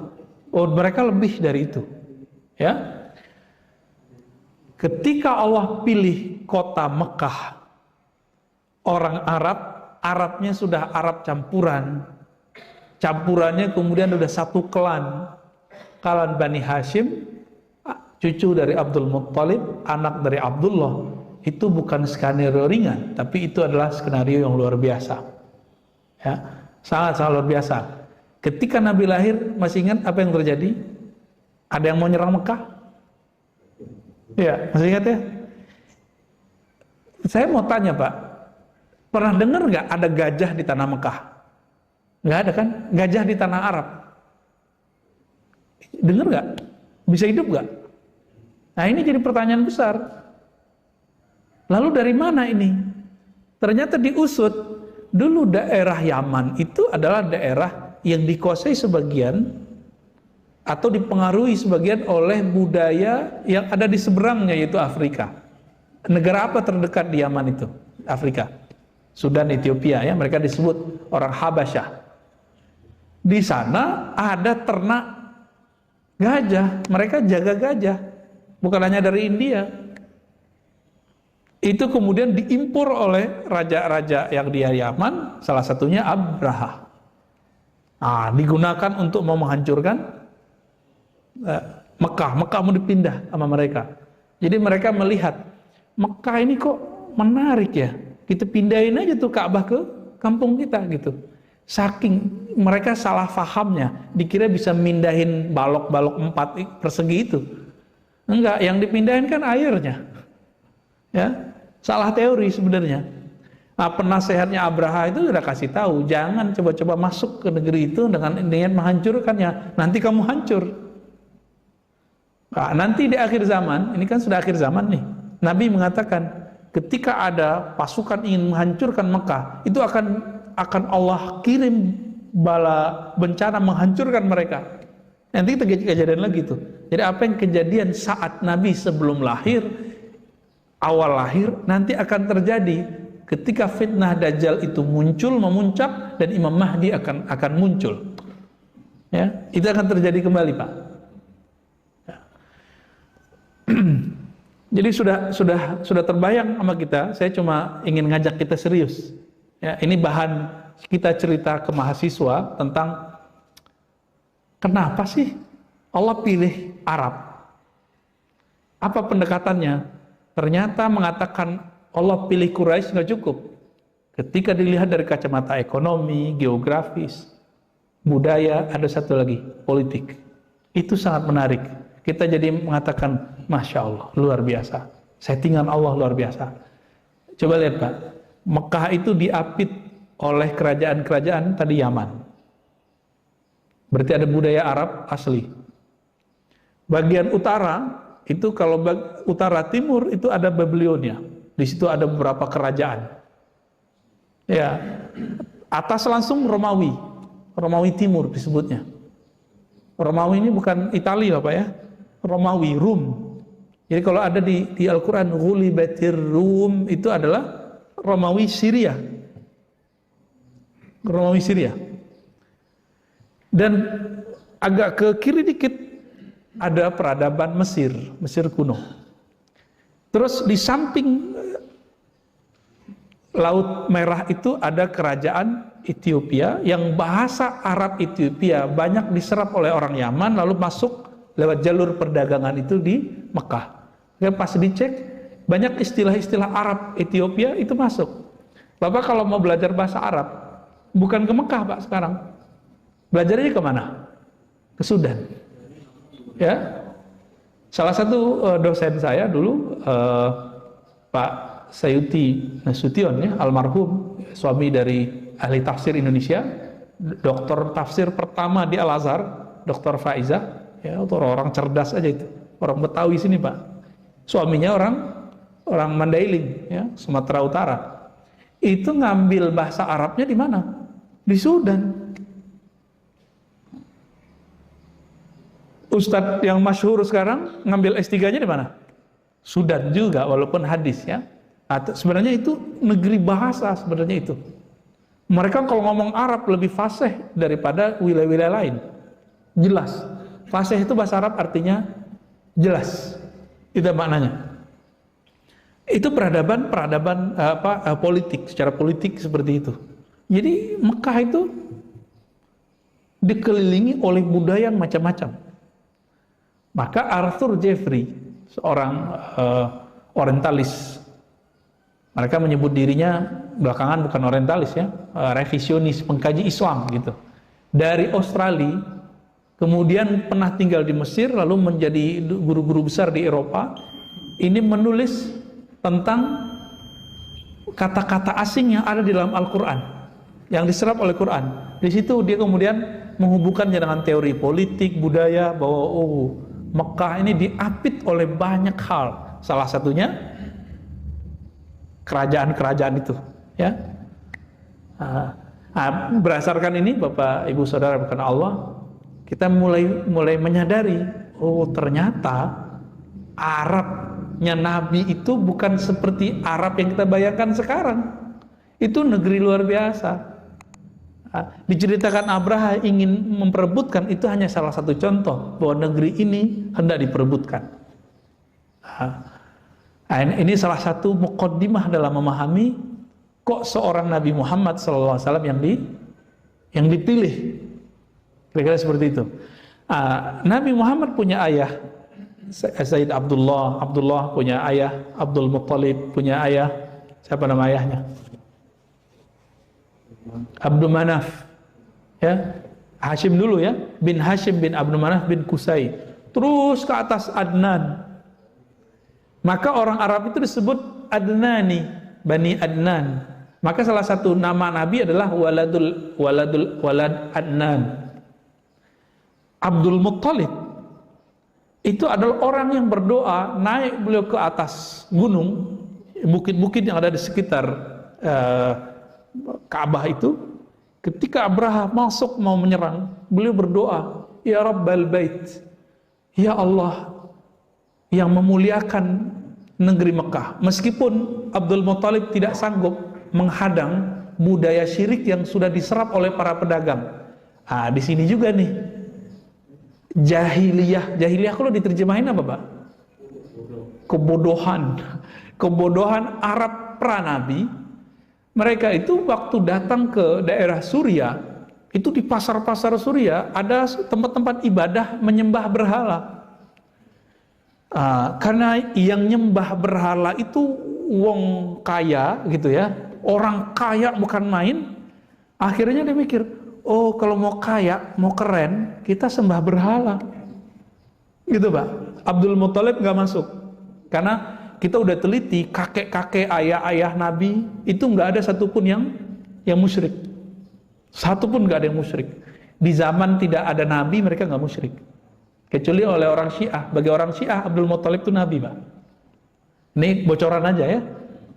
[SPEAKER 1] Oh, mereka lebih dari itu. Ya. Ketika Allah pilih kota Mekah, orang Arabnya sudah Arab campuran. Campurannya kemudian sudah satu klan Bani Hashim, cucu dari Abdul Muttalib, anak dari Abdullah. Itu bukan skenario ringan, tapi itu adalah skenario yang luar biasa. Ya. Sangat-sangat luar biasa. Ketika Nabi lahir, masih ingat apa yang terjadi? Ada yang mau nyerang Mekah? Ya, masih ingat ya? Saya mau tanya Pak, pernah dengar nggak ada gajah di tanah Mekah? Nggak ada kan? Gajah di tanah Arab. Dengar nggak? Bisa hidup nggak? Nah ini jadi pertanyaan besar. Lalu dari mana ini? Ternyata diusut. Dulu daerah Yaman itu adalah daerah yang dikuasai sebagian atau dipengaruhi sebagian oleh budaya yang ada di seberangnya, yaitu Afrika. Negara apa terdekat di Yaman itu? Afrika. Sudan, Ethiopia, ya, mereka disebut orang Habasyah. Di sana ada ternak gajah, mereka jaga gajah, bukan hanya dari India. Itu kemudian diimpor oleh raja-raja yang di Yaman, salah satunya Abraha. Nah, digunakan untuk mau menghancurkan Mekah. Mekah mau dipindah sama mereka. Jadi mereka melihat Mekah ini kok menarik ya, kita pindahin aja tuh Ka'bah ke kampung kita gitu. Saking mereka salah fahamnya, dikira bisa mindahin balok-balok 4 persegi itu. Enggak, yang dipindahin kan airnya. Ya, salah teori sebenarnya. Nah, penasehatnya Abraha itu sudah kasih tahu, jangan coba-coba masuk ke negeri itu dengan niat menghancurkannya. Nanti kamu hancur. Nah, nanti di akhir zaman, ini kan sudah akhir zaman nih. Nabi mengatakan, ketika ada pasukan ingin menghancurkan Mekah, itu akan Allah kirim bala bencana menghancurkan mereka. Nanti kejadian lagi tuh. Jadi apa yang kejadian saat Nabi sebelum lahir, awal lahir, nanti akan terjadi ketika fitnah Dajjal itu muncul, memuncak, dan Imam Mahdi akan muncul. Ya, itu akan terjadi kembali, Pak. Ya. Jadi sudah terbayang sama kita. Saya cuma ingin ngajak kita serius. Ya, ini bahan kita cerita ke mahasiswa tentang kenapa sih Allah pilih Arab? Apa pendekatannya? Ternyata mengatakan Allah pilih Quraisy nggak cukup. Ketika dilihat dari kacamata ekonomi, geografis, budaya, ada satu lagi, politik. Itu sangat menarik. Kita jadi mengatakan, Masya Allah, luar biasa. Settingan Allah luar biasa. Coba lihat Pak, Mekah itu diapit oleh kerajaan-kerajaan tadi Yaman. Berarti ada budaya Arab asli. Bagian utara, itu kalau utara timur itu ada Babilonia. Di situ ada beberapa kerajaan. Ya, atas langsung Romawi. Romawi Timur disebutnya. Romawi ini bukan Italia, Pak ya. Romawi, Rum. Jadi kalau ada di Al-Qur'an ghulibatir Rum, itu adalah Romawi Syria. Romawi Syria. Dan agak ke kiri dikit ada peradaban Mesir, Mesir kuno. Terus di samping Laut Merah itu ada kerajaan Ethiopia yang bahasa Arab Ethiopia banyak diserap oleh orang Yaman lalu masuk lewat jalur perdagangan itu di Mekah. Ya, pas dicek banyak istilah-istilah Arab Ethiopia itu masuk. Bapak kalau mau belajar bahasa Arab bukan ke Mekah Pak sekarang. Belajarnya ke mana? Ke Sudan. Ya. Salah satu dosen saya dulu Pak Sayuti Nasution ya, almarhum, suami dari ahli tafsir Indonesia, doktor tafsir pertama di Al-Azhar, Dr. Faizah, ya, orang cerdas aja itu, orang Betawi sini Pak. Suaminya orang Mandailing, ya, Sumatera Utara. Itu ngambil bahasa Arabnya di mana? Di Sudan. Ustadz yang masyhur sekarang ngambil S3-nya di mana? Sudan juga, walaupun hadis ya. Atau sebenarnya itu negeri bahasa sebenarnya itu. Mereka kalau ngomong Arab lebih fasih daripada wilayah-wilayah lain. Jelas. Fasih itu bahasa Arab artinya jelas. Itu maknanya. Itu peradaban politik, secara politik seperti itu. Jadi Mekah itu dikelilingi oleh budaya yang macam-macam. Maka Arthur Jeffrey, seorang orientalis, mereka menyebut dirinya belakangan bukan orientalis ya, revisionis, pengkaji Islam gitu. Dari Australia, kemudian pernah tinggal di Mesir, lalu menjadi guru-guru besar di Eropa. Ini menulis tentang kata-kata asing yang ada di dalam Al-Quran, yang diserap oleh Quran. Di situ dia kemudian menghubungkannya dengan teori politik, budaya, bahwa Mekah ini diapit oleh banyak hal. Salah satunya kerajaan-kerajaan itu, ya. Berdasarkan ini, Bapak Ibu Saudara bukan Allah, kita mulai menyadari, oh ternyata Arabnya Nabi itu bukan seperti Arab yang kita bayangkan sekarang. Itu negeri luar biasa. Diceritakan Abraha ingin memperebutkan, itu hanya salah satu contoh bahwa negeri ini hendak diperebutkan. Ini salah satu muqaddimah dalam memahami kok seorang Nabi Muhammad SAW yang dipilih. Kira-kira seperti itu. Nabi Muhammad punya ayah Sayyid Abdullah punya ayah Abdul Muttalib, punya ayah, siapa nama ayahnya? Abdul Manaf, ya, Hashim dulu ya, bin Hashim bin Abdul Manaf bin Qusay, terus ke atas Adnan. Maka orang Arab itu disebut Adnani, Bani Adnan. Maka salah satu nama Nabi adalah walad Adnan. Abdul Muttalib itu adalah orang yang berdoa, naik beliau ke atas gunung, bukit-bukit yang ada di sekitar Ka'bah itu. Ketika Abraha masuk mau menyerang, beliau berdoa, Ya Rabbal Bait, Ya Allah yang memuliakan negeri Mekah. Meskipun Abdul Muttalib tidak sanggup menghadang budaya syirik yang sudah diserap oleh para pedagang. Di sini juga nih jahiliyah kalau diterjemahin apa Pak? Kebodohan Arab pranabi. Mereka itu waktu datang ke daerah Suria, itu di pasar-pasar Suria ada tempat-tempat ibadah menyembah berhala. Karena yang nyembah berhala itu wong kaya gitu ya, orang kaya bukan main. Akhirnya dia mikir, oh kalau mau kaya, mau keren, kita sembah berhala. Gitu Pak. Abdul Muttalib gak masuk. Karena kita udah teliti, kakek-kakek, ayah-ayah Nabi, itu gak ada satupun yang musyrik. Satupun gak ada yang musyrik. Di zaman tidak ada Nabi, mereka gak musyrik. Kecuali oleh orang Syiah. Bagi orang Syiah, Abdul Muttalib itu Nabi Pak. Ini bocoran aja ya.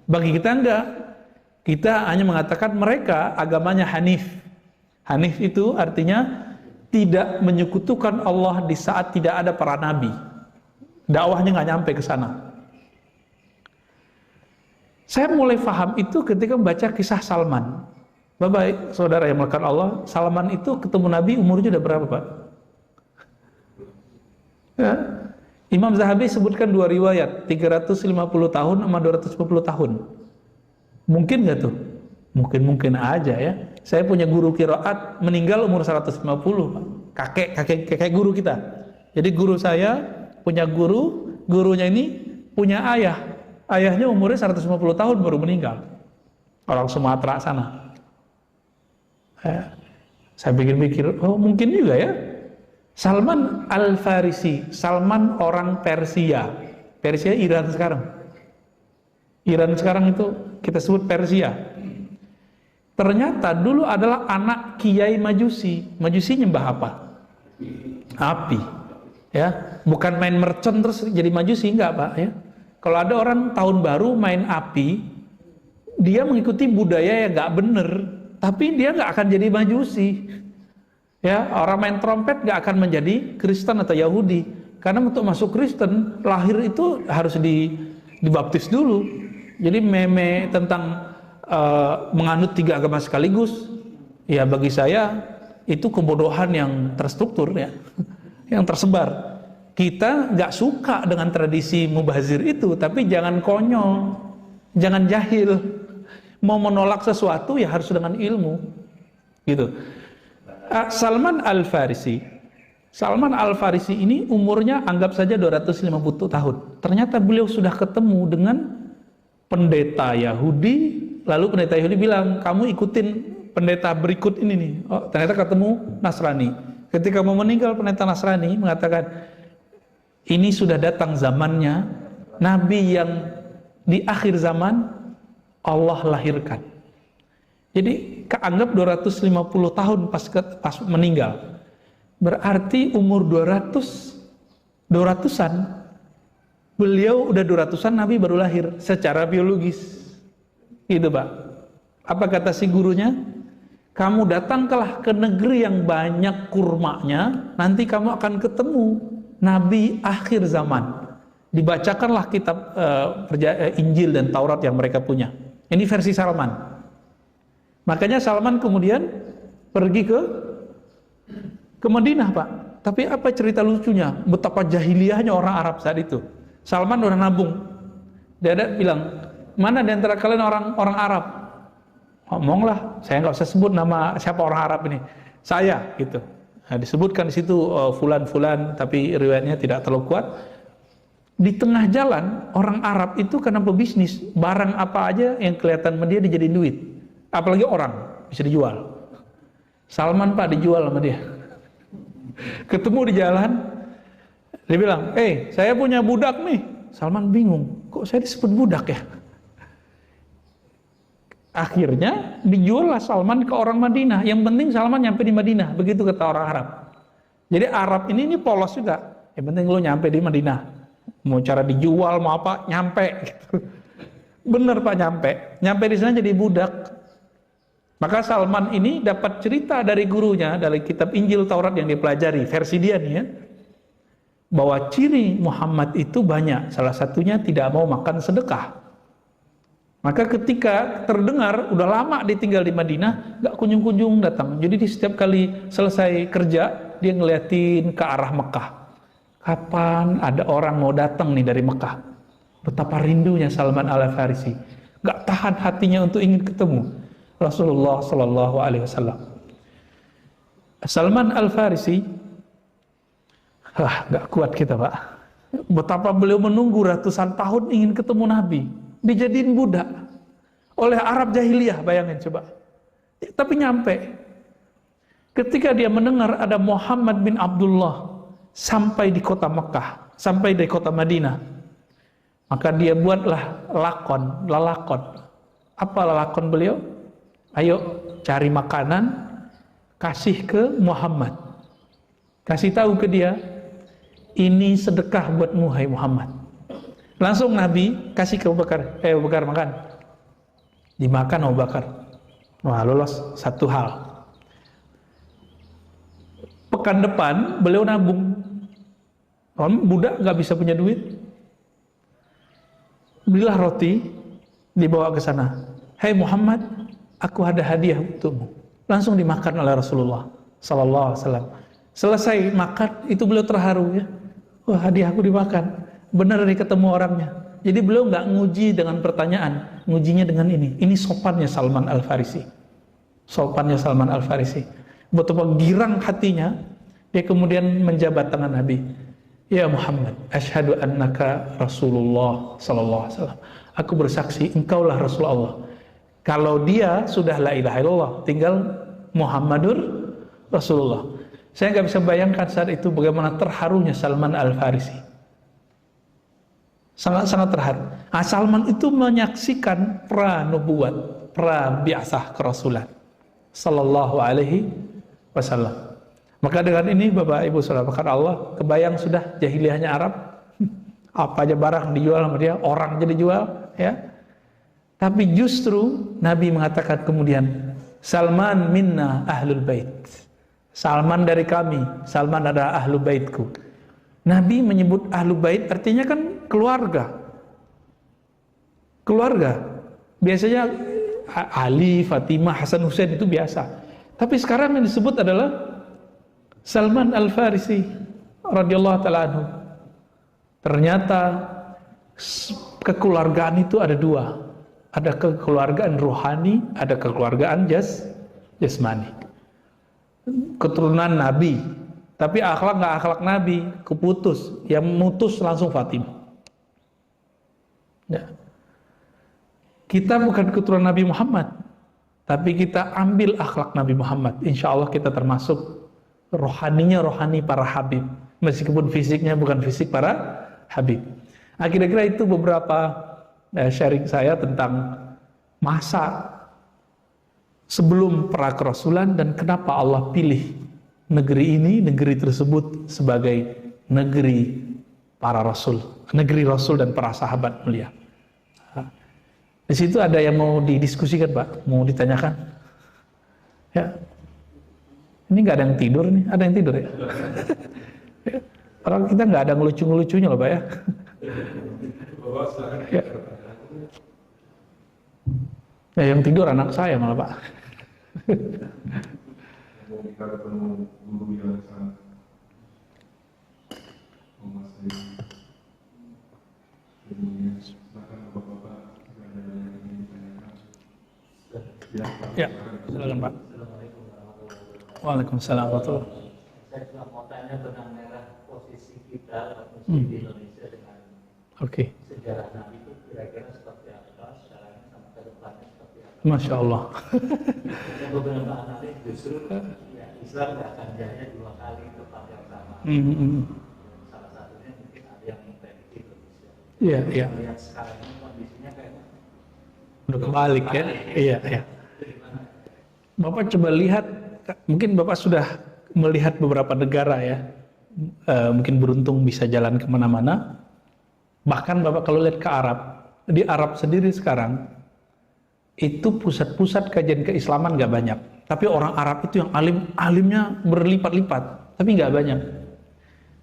[SPEAKER 1] Bagi kita enggak. Kita hanya mengatakan mereka agamanya Hanif. Hanif itu artinya tidak menyekutukan Allah di saat tidak ada para nabi. Dakwahnya nggak nyampe ke sana. Saya mulai paham itu ketika membaca kisah Salman. Bapak, saudara yang melakukan Allah, Salman itu ketemu Nabi umurnya udah berapa Pak? Ya. Imam Zahabi sebutkan dua riwayat, 350 tahun sama 250 tahun. Mungkin nggak tuh? Mungkin aja ya. Saya punya guru qiraat meninggal umur 150, Pak. Kakek guru kita. Jadi guru saya punya gurunya ini punya ayah. Ayahnya umurnya 150 tahun baru meninggal. Orang Sumatera sana. Saya pikir-pikir, oh mungkin juga ya. Salman Al-Farisi, Salman orang Persia. Persia Iran sekarang. Iran sekarang itu kita sebut Persia. Ternyata dulu adalah anak kiai Majusi. Majusi nyembah apa? Api. Ya, bukan main mercon terus jadi Majusi, enggak Pak ya. Kalau ada orang tahun baru main api, dia mengikuti budaya yang enggak bener, tapi dia enggak akan jadi Majusi. Ya, orang main trompet enggak akan menjadi Kristen atau Yahudi. Karena untuk masuk Kristen, lahir itu harus dibaptis dulu. Jadi meme tentang menganut tiga agama sekaligus, ya bagi saya itu kebodohan yang terstruktur ya, yang tersebar. Kita nggak suka dengan tradisi mubazir itu, tapi jangan konyol, jangan jahil. Mau menolak sesuatu ya harus dengan ilmu, gitu. Salman Al-Farisi ini umurnya anggap saja 250 tahun. Ternyata beliau sudah ketemu dengan pendeta Yahudi. Lalu pendeta Yahudi bilang, kamu ikutin pendeta berikut ini nih. Oh, ternyata ketemu Nasrani. Ketika mau meninggal, pendeta Nasrani mengatakan, ini sudah datang zamannya Nabi yang di akhir zaman Allah lahirkan. Jadi keanggap 250 tahun pas meninggal. Berarti umur 200-an beliau udah 200-an, Nabi baru lahir secara biologis. Gitu Pak. Apa kata si gurunya? Kamu datanglah ke negeri yang banyak kurmanya, nanti kamu akan ketemu Nabi akhir zaman. Dibacakanlah kitab Injil dan Taurat yang mereka punya. Ini versi Salman. Makanya Salman kemudian pergi ke Madinah, Pak. Tapi apa cerita lucunya? Betapa jahiliyahnya orang Arab saat itu. Salman udah nabung. Dia ada bilang, mana di antara kalian orang Arab? Ngomonglah, saya nggak usah sebut nama siapa orang Arab ini. Saya, gitu. Nah, disebutkan di situ fulan, tapi riwayatnya tidak terlalu kuat. Di tengah jalan, orang Arab itu karena pebisnis, barang apa aja yang kelihatan sama dia dijadiin duit. Apalagi orang, bisa dijual. Salman, Pak, dijual sama dia. Ketemu di jalan, dia bilang, saya punya budak nih. Salman bingung, kok saya disebut budak ya? Akhirnya dijuallah Salman ke orang Madinah. Yang penting Salman nyampe di Madinah, begitu kata orang Arab. Jadi Arab ini polos juga. Yang penting lo nyampe di Madinah. Mau cara dijual mau apa, nyampe gitu. Bener Pak, nyampe di sana jadi budak. Maka Salman ini dapat cerita dari gurunya, dari kitab Injil Taurat yang dipelajari, versi dia nih ya, bahwa ciri Muhammad itu banyak, salah satunya tidak mau makan sedekah. Maka ketika terdengar udah lama ditinggal di Madinah, gak kunjung-kunjung datang. Jadi di setiap kali selesai kerja, dia ngeliatin ke arah Mekah. Kapan ada orang mau datang nih dari Mekah? Betapa rindunya Salman Al-Farisi. Gak tahan hatinya untuk ingin ketemu Rasulullah Sallallahu Alaihi Wasallam. Salman Al-Farisi, gak kuat kita Pak. Betapa beliau menunggu ratusan tahun ingin ketemu Nabi. Dijadiin budak oleh Arab jahiliyah, bayangin coba. Tapi nyampe. Ketika dia mendengar ada Muhammad bin Abdullah sampai di kota Mekah, sampai di kota Madinah, maka dia buatlah lalakon. Apa lalakon beliau? Ayo cari makanan, kasih ke Muhammad. Kasih tahu ke dia, ini sedekah buatmu hai Muhammad. Langsung Nabi kasih ke Abu Bakar, Abu Bakar makan. Dimakan Abu Bakar. Wah, lolos satu hal. Pekan depan beliau nabung. Budak nggak bisa punya duit. Belilah roti, dibawa ke sana. Hai Muhammad, aku ada hadiah untukmu. Langsung dimakan oleh Rasulullah Sallallahu Alaihi Wasallam. Selesai makan, itu beliau terharu ya. Wah, hadiahku dimakan. Benar nih ketemu orangnya. Jadi beliau nggak nguji dengan pertanyaan, ngujinya dengan ini. Ini sopannya Salman Al-Farisi. Sopannya Salman Al-Farisi. Betapa girang hatinya, dia kemudian menjabat tangan Nabi. Ya Muhammad, asyhadu annaka Rasulullah Sallallahu Alaihi Wasallam. Aku bersaksi, engkaulah Rasulullah. Kalau dia sudah la ilaha illallah, tinggal Muhammadur Rasulullah. Saya nggak bisa bayangkan saat itu bagaimana terharunya Salman Al-Farisi. Sangat-sangat terharu. Salman itu menyaksikan pra-nubuwat, pra-bi'asah kerasulan Sallallahu Alaihi Wasallam. Maka dengan ini Bapak Ibu Saudara Allah, kebayang sudah jahiliyahnya Arab. Apa aja barang dijual sama dia, orang jadi jual ya. Tapi justru Nabi mengatakan kemudian, Salman minna ahlul bait. Salman dari kami, Salman adalah ahlul baitku. Nabi menyebut ahlu bait artinya kan keluarga. Keluarga. Biasanya Ali, Fatimah, Hasan, Husain itu biasa. Tapi sekarang yang disebut adalah Salman Al-Farisi radhiyallahu taala anhu. Ternyata kekeluargaan itu ada dua. Ada kekeluargaan rohani, ada kekeluargaan jasmani. Keturunan Nabi. Tapi akhlak nggak akhlak Nabi, keputus. Yang mutus langsung Fatimah. Ya. Kita bukan keturunan Nabi Muhammad, tapi kita ambil akhlak Nabi Muhammad. Insya Allah kita termasuk rohaninya rohani para habib, meskipun fisiknya bukan fisik para habib. Nah, kira-kira itu beberapa sharing saya tentang masa sebelum pra kerasulan dan kenapa Allah pilih negeri ini, negeri tersebut sebagai negeri para rasul, negeri rasul dan para sahabat mulia. Di situ ada yang mau didiskusikan Pak, mau ditanyakan? Ya. Ini nggak ada yang tidur nih, ada yang tidur ya? Ya. Orang kita nggak ada ngelucu-ngelucunya loh Pak ya. Ya. Ya, yang tidur anak saya malah Pak.
[SPEAKER 2] Mau kita ketemu guru yang sangat menguasai ilmunya, silakan bapak-bapak jika ada yang ingin ditanyakan. Ya, Pak.
[SPEAKER 1] Ya, silakan Pak. Waalaikumsalam warahmatullahi wabarakatuh.
[SPEAKER 3] Saya cuma mau tanya benang merah posisi kita Muslim di Indonesia dengan sejarah Nabi itu kira-kira seperti apa sekarang sama ke depannya seperti apa?
[SPEAKER 1] Masya Allah.
[SPEAKER 3] Yang beberapa analis justru ya, Islam nggak akan jaya 2 kali tempat yang sama. Salah satunya mungkin ada yang memprediksi Indonesia.
[SPEAKER 1] Iya, iya.
[SPEAKER 3] Lihat sekarang ini kondisinya kayak
[SPEAKER 1] Udah kebalik ya. Iya, iya. Bapak coba lihat, mungkin Bapak sudah melihat beberapa negara ya, mungkin beruntung bisa jalan kemana-mana. Bahkan Bapak kalau lihat ke Arab, di Arab sendiri sekarang, itu pusat-pusat kajian keislaman nggak banyak. Tapi orang Arab itu yang alimnya berlipat-lipat, tapi nggak banyak.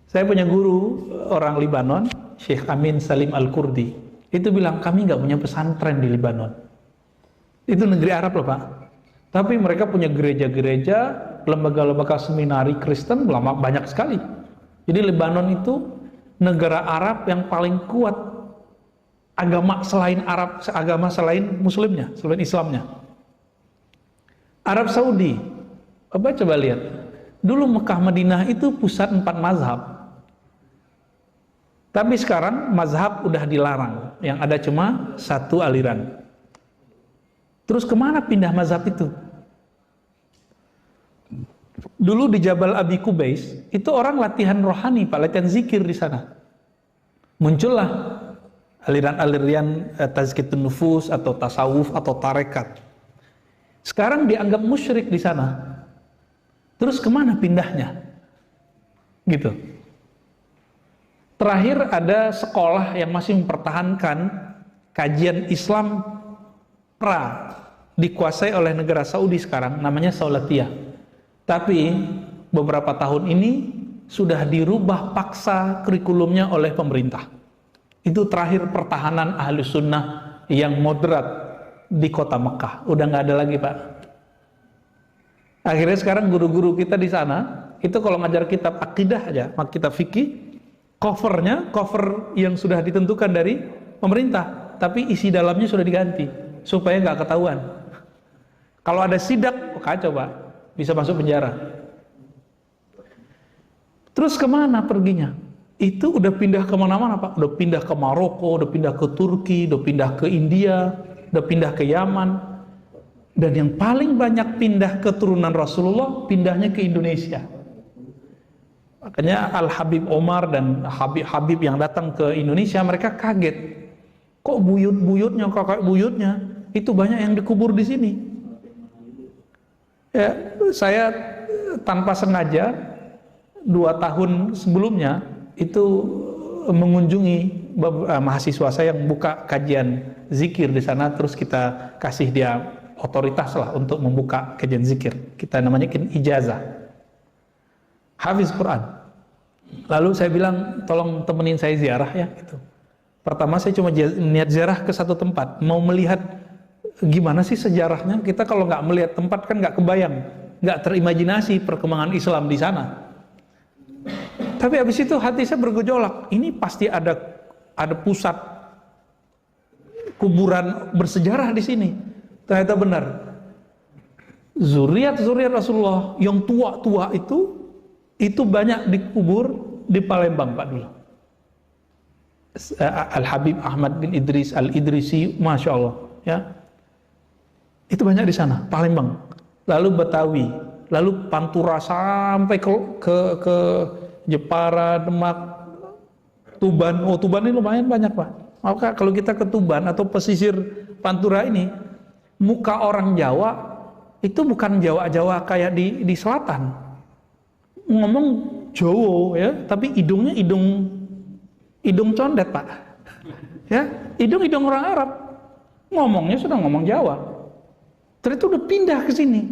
[SPEAKER 1] Saya punya guru orang Libanon, Syekh Amin Salim Al-Kurdi, itu bilang kami nggak punya pesantren di Libanon. Itu negeri Arab loh Pak. Tapi mereka punya gereja-gereja, lembaga-lembaga seminari Kristen banyak sekali. Jadi Lebanon itu negara Arab yang paling kuat agama selain Arab, agama selain Muslimnya, selain Islamnya. Arab Saudi, Bapak coba lihat. Dulu Mekah Madinah itu pusat 4 mazhab. Tapi sekarang mazhab udah dilarang, yang ada cuma 1 aliran. Terus kemana pindah mazhab itu? Dulu di Jabal Abi Kubais, itu orang latihan rohani, Pak, latihan zikir di sana. Muncullah aliran-aliran tazkiyatun nufus atau tasawuf atau tarekat. Sekarang dianggap musyrik di sana. Terus kemana pindahnya? Gitu. Terakhir ada sekolah yang masih mempertahankan kajian Islam dikuasai oleh negara Saudi sekarang, namanya Saulatiyah. Tapi beberapa tahun ini sudah dirubah paksa kurikulumnya oleh pemerintah. Itu terakhir pertahanan ahli sunnah yang moderat di kota Mekah. Udah nggak ada lagi Pak. Akhirnya sekarang guru-guru kita di sana itu kalau ngajar kitab akidah aja, kitab fikih, cover yang sudah ditentukan dari pemerintah, tapi isi dalamnya sudah diganti supaya nggak ketahuan. Kalau ada sidak, kacau Pak, bisa masuk penjara. Terus kemana perginya? Itu udah pindah kemana-mana Pak, udah pindah ke Maroko, udah pindah ke Turki, udah pindah ke India, udah pindah ke Yaman. Dan yang paling banyak pindah keturunan Rasulullah, pindahnya ke Indonesia. Makanya Al-Habib Omar dan Habib yang datang ke Indonesia, mereka kaget. Kok buyut-buyutnya, kakak buyutnya, itu banyak yang dikubur di sini. Ya, saya tanpa sengaja 2 tahun sebelumnya itu mengunjungi mahasiswa saya yang buka kajian zikir di sana, terus kita kasih dia otoritas lah untuk membuka kajian zikir. Kita namanya ijazah. Hafiz Quran. Lalu saya bilang, tolong temenin saya ziarah ya. Gitu. Pertama saya cuma niat ziarah ke satu tempat, mau melihat gimana sih sejarahnya. Kita kalau nggak melihat tempat kan nggak kebayang, nggak terimajinasi perkembangan Islam di sana. Tapi habis itu hati saya bergejolak. Ini pasti ada pusat kuburan bersejarah di sini. Ternyata benar. Zuriat Rasulullah yang tua-tua itu banyak dikubur di Palembang Pak dulu. Al-Habib Ahmad bin Idris Al-Idrisi, Masya Allah ya. Itu banyak di sana, Palembang. Lalu Betawi, lalu Pantura sampai ke Jepara, Demak, Tuban. Oh, Tuban ini lumayan banyak Pak. Maka kalau kita ke Tuban atau pesisir Pantura ini, muka orang Jawa itu bukan Jawa kayak di selatan. Ngomong Jawa ya, tapi hidungnya hidung condet Pak. Ya, hidung orang Arab. Ngomongnya sudah ngomong Jawa. Terus itu udah pindah ke sini.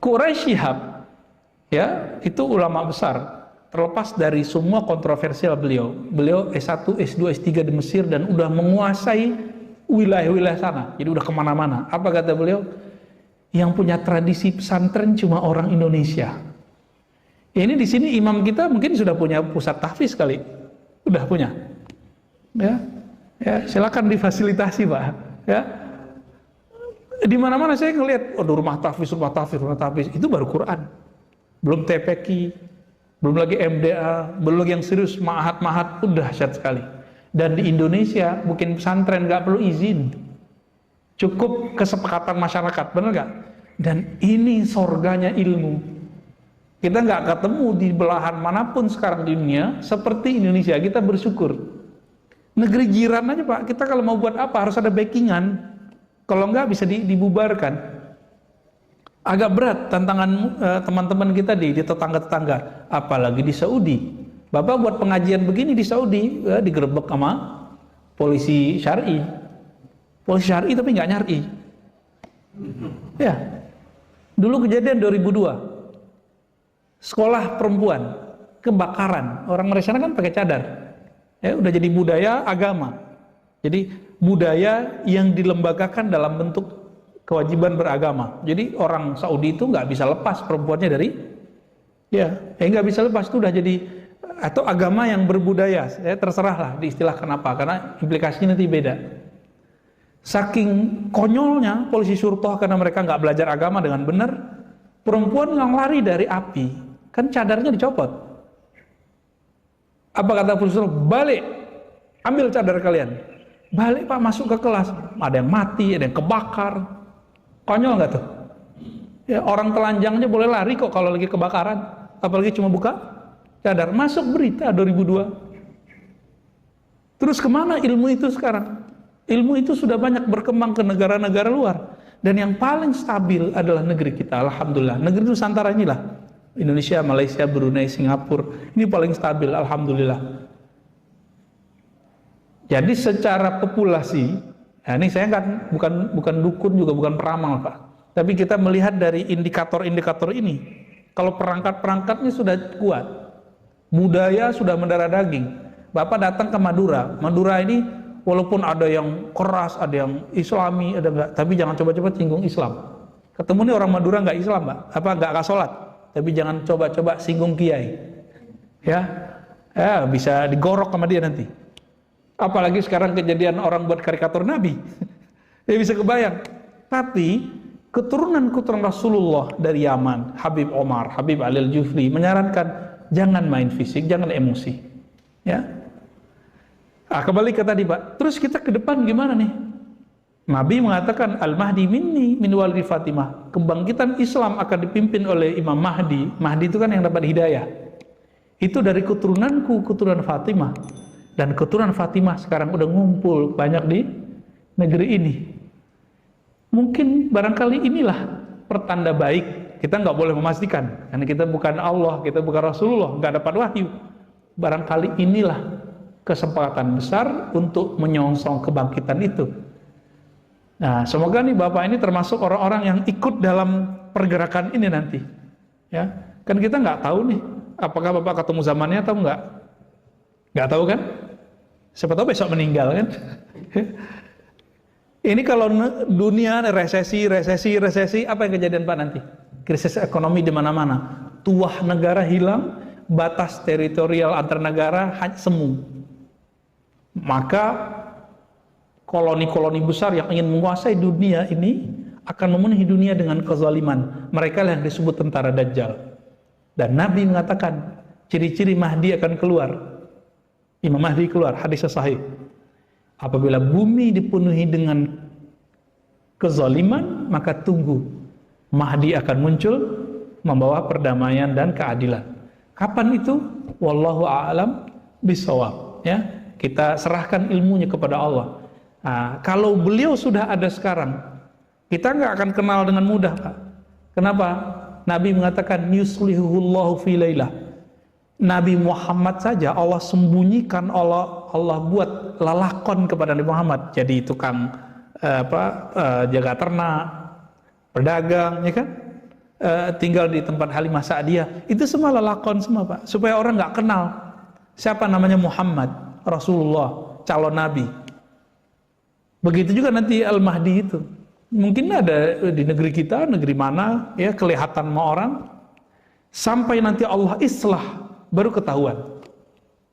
[SPEAKER 1] Quraisy Shihab, ya, itu ulama besar. Terlepas dari semua kontroversial beliau S1, S2, S3 di Mesir dan udah menguasai wilayah-wilayah sana. Jadi udah kemana-mana. Apa kata beliau? Yang punya tradisi pesantren cuma orang Indonesia. Ini di sini imam kita mungkin sudah punya pusat tahfiz kali, udah punya. Ya, silakan difasilitasi Pak. Ya, di mana-mana saya ngelihat, rumah tahfiz itu baru Quran, belum TPQ, belum lagi MDA, belum lagi yang serius mahat udah dahsyat sekali. Dan di Indonesia mungkin pesantren nggak perlu izin, cukup kesepakatan masyarakat, benar nggak? Dan ini surganya ilmu. Kita nggak ketemu di belahan manapun sekarang di dunia seperti Indonesia. Kita bersyukur. Negeri jiran aja Pak, kita kalau mau buat apa harus ada backingan. Kalau nggak bisa dibubarkan. Agak berat tantangan teman-teman kita di tetangga-tetangga, apalagi di Saudi. Bapak buat pengajian begini di Saudi, digerebek sama polisi syar'i. Polisi syar'i tapi nggak nyar'i. Ya, dulu kejadian 2002. Sekolah perempuan kebakaran, orang Malaysia kan pakai cadar, ya udah jadi budaya agama, jadi budaya yang dilembagakan dalam bentuk kewajiban beragama. Jadi orang Saudi itu nggak bisa lepas perempuannya dari, nggak bisa lepas, itu udah jadi, atau agama yang berbudaya, terserahlah diistilahkan apa, karena implikasinya nanti beda. Saking konyolnya polisi syurtoh karena mereka nggak belajar agama dengan benar, perempuan yang lari dari api. Kan cadarnya dicopot. Apa kata polisi? Balik, ambil cadar kalian. Balik Pak, masuk ke kelas. Ada yang mati, ada yang kebakar. Konyol nggak tuh? Ya, orang telanjangnya boleh lari kok kalau lagi kebakaran. Apalagi cuma buka cadar. Masuk berita 2002. Terus kemana ilmu itu sekarang? Ilmu itu sudah banyak berkembang ke negara-negara luar. Dan yang paling stabil adalah negeri kita, alhamdulillah. Negeri Nusantara inilah. Indonesia, Malaysia, Brunei, Singapura, ini paling stabil, alhamdulillah. Jadi secara populasi, ini saya kan bukan dukun juga bukan peramal Pak, tapi kita melihat dari indikator-indikator ini, kalau perangkat-perangkatnya sudah kuat, budaya sudah mendarah daging. Bapak datang ke Madura ini walaupun ada yang keras, ada yang Islami, ada enggak, tapi jangan coba-coba singgung Islam. Ketemu nih orang Madura nggak Islam Pak, nggak sholat. Tapi jangan coba-coba singgung kiai, ya bisa digorok sama dia nanti. Apalagi sekarang kejadian orang buat karikatur Nabi, ya bisa kebayang. Tapi keturunan Rasulullah dari Yaman, Habib Omar, Habib Ali Al-Jufri menyarankan jangan main fisik, jangan emosi, ya. Kembali ke tadi Pak. Terus kita ke depan gimana nih? Nabi mengatakan Al-Mahdi minni min walidi Fatimah. Kebangkitan Islam akan dipimpin oleh Imam Mahdi. Mahdi itu kan yang dapat hidayah. Itu dari keturunanku, keturunan Fatimah. Dan keturunan Fatimah sekarang udah ngumpul banyak di negeri ini. Mungkin barangkali inilah pertanda baik. Kita nggak boleh memastikan karena kita bukan Allah, kita bukan Rasulullah, nggak dapat wahyu. Barangkali inilah kesempatan besar untuk menyongsong kebangkitan itu. Nah, semoga nih Bapak ini termasuk orang-orang yang ikut dalam pergerakan ini nanti. Ya, kan kita nggak tahu nih, apakah Bapak ketemu zamannya atau enggak? Nggak tahu kan? Siapa tahu besok meninggal kan? Ini kalau dunia resesi, apa yang kejadian Pak nanti? Krisis ekonomi di mana-mana, tuah negara hilang, batas teritorial antar negara semu. Maka koloni-koloni besar yang ingin menguasai dunia ini akan memenuhi dunia dengan kezaliman. Mereka yang disebut tentara Dajjal. Dan Nabi mengatakan ciri-ciri Mahdi akan keluar. Imam Mahdi keluar, hadis sahih. Apabila bumi dipenuhi dengan kezaliman, maka tunggu Mahdi akan muncul membawa perdamaian dan keadilan. Kapan itu? Wallahu a'lam bishawab. Ya, kita serahkan ilmunya kepada Allah. Nah, kalau beliau sudah ada sekarang, kita nggak akan kenal dengan mudah Pak. Kenapa? Nabi mengatakan yuslihullahu fi lailah. Nabi Muhammad saja Allah sembunyikan, Allah buat lalakon kepada Nabi Muhammad. Jadi tukang jaga ternak, pedagang, ya kan? tinggal di tempat Halimah Sa'diyah. Itu semua lelakon semua, Pak, supaya orang nggak kenal siapa namanya Muhammad Rasulullah, calon Nabi. Begitu juga nanti Al-Mahdi itu. Mungkin ada di negeri kita, negeri mana, ya kelihatan sama orang. Sampai nanti Allah islah, baru ketahuan.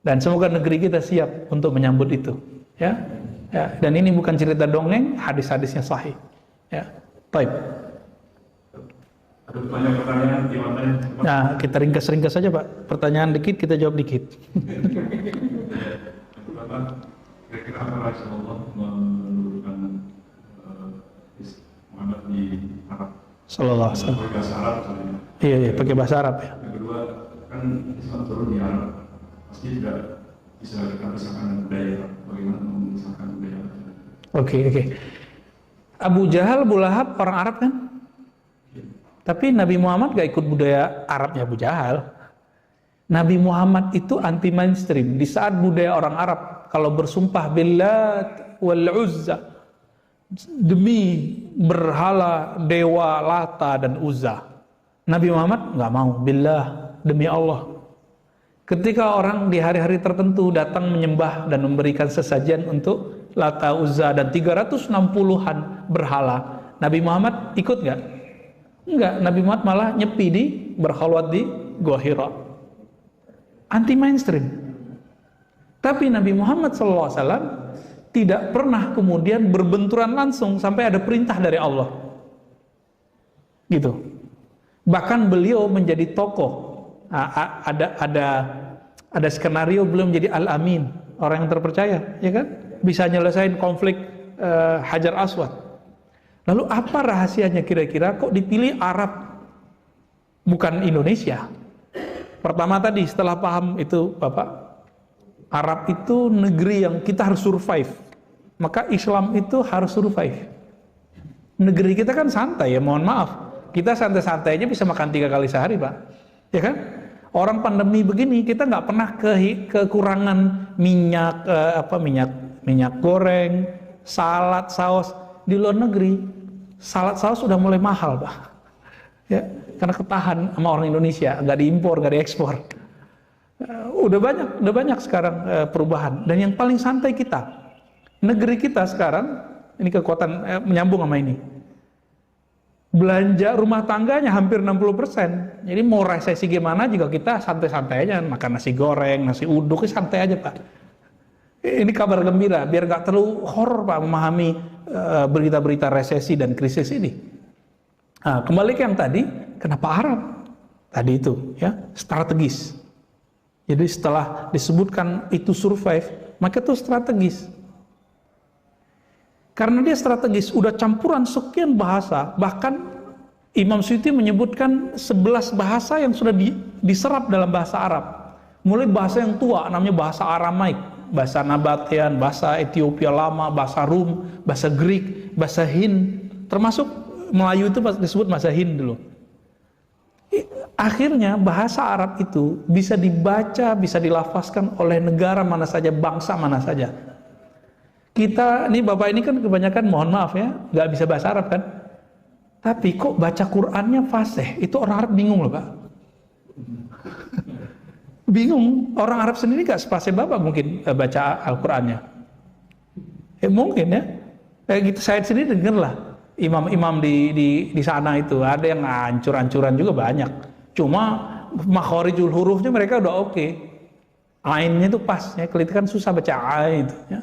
[SPEAKER 1] Dan semoga negeri kita siap untuk menyambut itu. Ya, ya. Dan ini bukan cerita dongeng, hadis-hadisnya sahih. Ya, baik.
[SPEAKER 2] Ada banyak pertanyaan gimana?
[SPEAKER 1] Nah, kita ringkas-ringkas saja, Pak. Pertanyaan dikit, kita jawab dikit.
[SPEAKER 2] Kira-kira apa Rasulullah menurunkan Muhammad di Arab?
[SPEAKER 1] Sallallahu alaihi wasallam.
[SPEAKER 2] Pakai bahasa Arab soalnya.
[SPEAKER 1] Iya, pakai bahasa Arab ya.
[SPEAKER 2] Yang kedua, kan Islam turun di Arab. Pasti tidak bisa kita pisahkan budaya. Bagaimana memisahkan budaya?
[SPEAKER 1] Oke. Abu Jahal, Abu Lahab orang Arab kan? Tapi Nabi Muhammad gak ikut budaya Arabnya Abu Jahal. Nabi Muhammad itu anti mainstream. Di saat budaya orang Arab, kalau bersumpah billat wal uzza, demi berhala dewa Lata dan Uzza, Nabi Muhammad gak mau. Billah, demi Allah. Ketika orang di hari-hari tertentu datang menyembah dan memberikan sesajian untuk Lata, Uzza dan 360-an berhala, Nabi Muhammad ikut gak? Enggak, Nabi Muhammad malah nyepi berkhalwat di Gua Hira. Anti mainstream. Tapi Nabi Muhammad SAW tidak pernah kemudian berbenturan langsung sampai ada perintah dari Allah. Gitu. Bahkan beliau menjadi tokoh. Ada skenario beliau menjadi Al-Amin, orang yang terpercaya, ya kan? Bisa nyelesain konflik Hajar Aswad. Lalu apa rahasianya kira-kira kok dipilih Arab bukan Indonesia? Pertama tadi setelah paham itu Bapak, Arab itu negeri yang kita harus survive. Maka Islam itu harus survive. Negeri kita kan santai ya, mohon maaf. Kita santai-santai aja bisa makan 3 kali sehari, Pak. Ya kan? Orang pandemi begini kita nggak pernah kekurangan minyak minyak goreng, salad, saus. Di luar negeri salad saus sudah mulai mahal, Pak. Ya, karena ketahan sama orang Indonesia, nggak diimpor, nggak diekspor. Udah banyak sekarang perubahan. Dan yang paling santai kita, negeri kita sekarang, ini kekuatan menyambung sama ini. Belanja rumah tangganya hampir 60%. Jadi mau resesi gimana juga kita santai-santai aja, makan nasi goreng, nasi uduk, santai aja, Pak. Ini kabar gembira, biar nggak terlalu horor, Pak, memahami berita-berita resesi dan krisis ini. Nah, kembali ke yang tadi, kenapa Arab? Tadi itu, ya, strategis. Jadi setelah disebutkan itu survive, maka itu strategis. Karena dia strategis, udah campuran sekian bahasa, bahkan Imam Suyuti menyebutkan 11 bahasa yang sudah diserap dalam bahasa Arab. Mulai bahasa yang tua, namanya bahasa Aramaik, bahasa Nabatian, bahasa Ethiopia lama, bahasa Rum, bahasa Greek, bahasa Hind, termasuk Melayu itu disebut bahasa Hind dulu. Akhirnya bahasa Arab itu bisa dibaca, bisa dilafazkan oleh negara mana saja, bangsa mana saja. Kita, ini Bapak ini kan kebanyakan, mohon maaf ya, nggak bisa bahasa Arab kan? Tapi kok baca Qur'annya fasih? Itu orang Arab bingung loh, Pak. Bingung, orang Arab sendiri gak sepasih Bapak mungkin baca Al-Qur'annya. Mungkin ya. Gitu, saya sendiri denger lah. Imam-imam di sana itu, ada yang hancur-hancuran juga banyak. Cuma makhorijul hurufnya mereka udah oke. Ainnya itu pas, ya, kelihatan susah baca ain itu. Ya.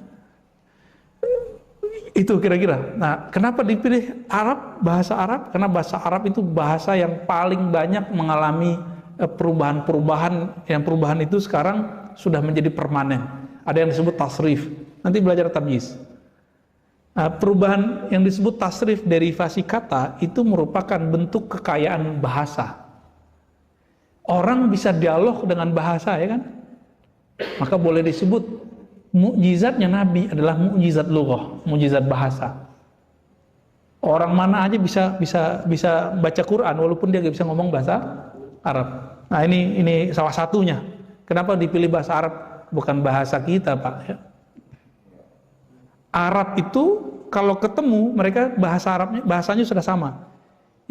[SPEAKER 1] Itu kira-kira. Nah, kenapa dipilih Arab, bahasa Arab? Karena bahasa Arab itu bahasa yang paling banyak mengalami perubahan-perubahan, yang perubahan itu sekarang sudah menjadi permanen. Ada yang disebut tasrif. Nanti belajar tamyiz. Nah, perubahan yang disebut tasrif, derivasi kata, itu merupakan bentuk kekayaan bahasa. Orang bisa dialog dengan bahasa, ya kan? Maka boleh disebut mukjizatnya Nabi adalah mukjizat lughah, mukjizat bahasa. Orang mana aja bisa baca Quran walaupun dia nggak bisa ngomong bahasa Arab. Nah, ini salah satunya. Kenapa dipilih bahasa Arab bukan bahasa kita, Pak? Ya. Arab itu kalau ketemu mereka bahasanya sudah sama.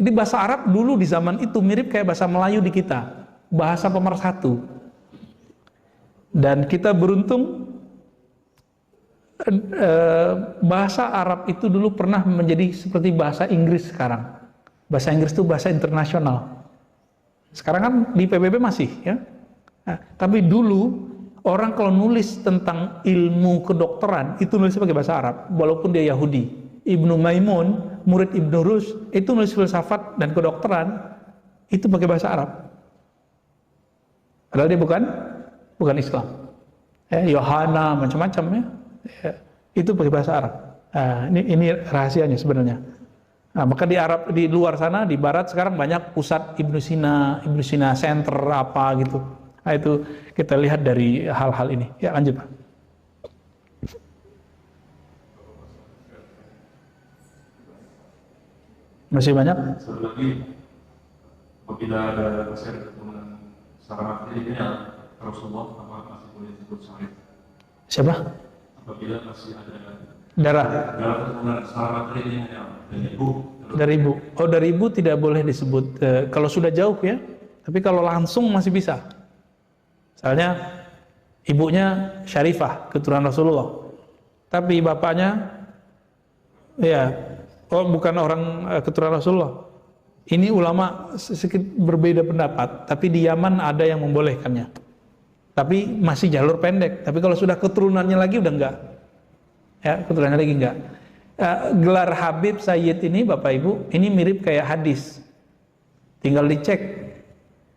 [SPEAKER 1] Ini bahasa Arab dulu di zaman itu mirip kayak bahasa Melayu di kita, bahasa pemersatu. Dan kita beruntung bahasa Arab itu dulu pernah menjadi seperti bahasa Inggris sekarang. Bahasa Inggris itu bahasa internasional. Sekarang kan di PBB masih, ya. Nah, tapi dulu orang kalau nulis tentang ilmu kedokteran itu nulisnya pakai bahasa Arab, walaupun dia Yahudi. Ibnu Maimun, murid Ibnu Rushd, itu nulis filsafat dan kedokteran itu pakai bahasa Arab. Padahal dia bukan Islam. Yohana macam-macam ya. Itu pakai bahasa Arab. Nah, ini rahasianya sebenarnya. Nah, maka di Arab, di luar sana, di Barat sekarang banyak pusat Ibnu Sina Center apa gitu. Nah, itu kita lihat dari hal-hal ini. Ya, lanjut Pak. Masih banyak?
[SPEAKER 2] Satu lagi, apabila ada masih ada keturunan secara materi ini ya Rasulullah, apa masih boleh disebut sahih?
[SPEAKER 1] Siapa?
[SPEAKER 2] Apabila masih ada
[SPEAKER 1] Darah
[SPEAKER 2] keturunan secara materi ini ya dari ibu.
[SPEAKER 1] dari ibu. Oh, dari ibu tidak boleh disebut kalau sudah jauh ya. Tapi kalau langsung masih bisa. Misalnya ibunya Syarifah, keturunan Rasulullah. Tapi bapaknya ya, bukan orang keturunan Rasulullah. Ini ulama sedikit berbeda pendapat, tapi di Yaman ada yang membolehkannya. Tapi masih jalur pendek. Tapi kalau sudah keturunannya lagi udah enggak. Ya, keturunannya lagi enggak. Gelar Habib Sayyid ini Bapak Ibu, ini mirip kayak hadis. Tinggal dicek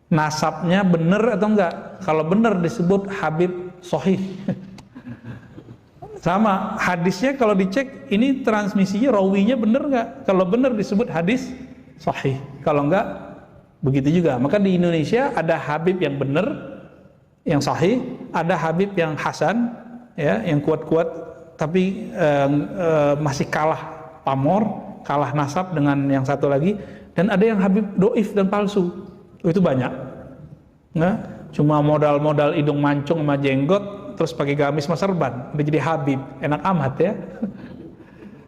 [SPEAKER 1] nasabnya benar atau enggak. Kalau benar disebut Habib Sahih. Sama hadisnya kalau dicek ini transmisinya rawinya benar enggak. Kalau benar disebut hadis Sahih. Kalau enggak begitu juga. Maka di Indonesia ada Habib yang benar, yang sahih, ada Habib yang hasan, ya, yang kuat-kuat, tapi masih kalah pamor, kalah nasab dengan yang satu lagi, dan ada yang Habib doif dan palsu. Itu banyak. Nah, cuma modal hidung mancung sama jenggot, terus pakai gamis sama serban, udah jadi Habib, enak amat ya.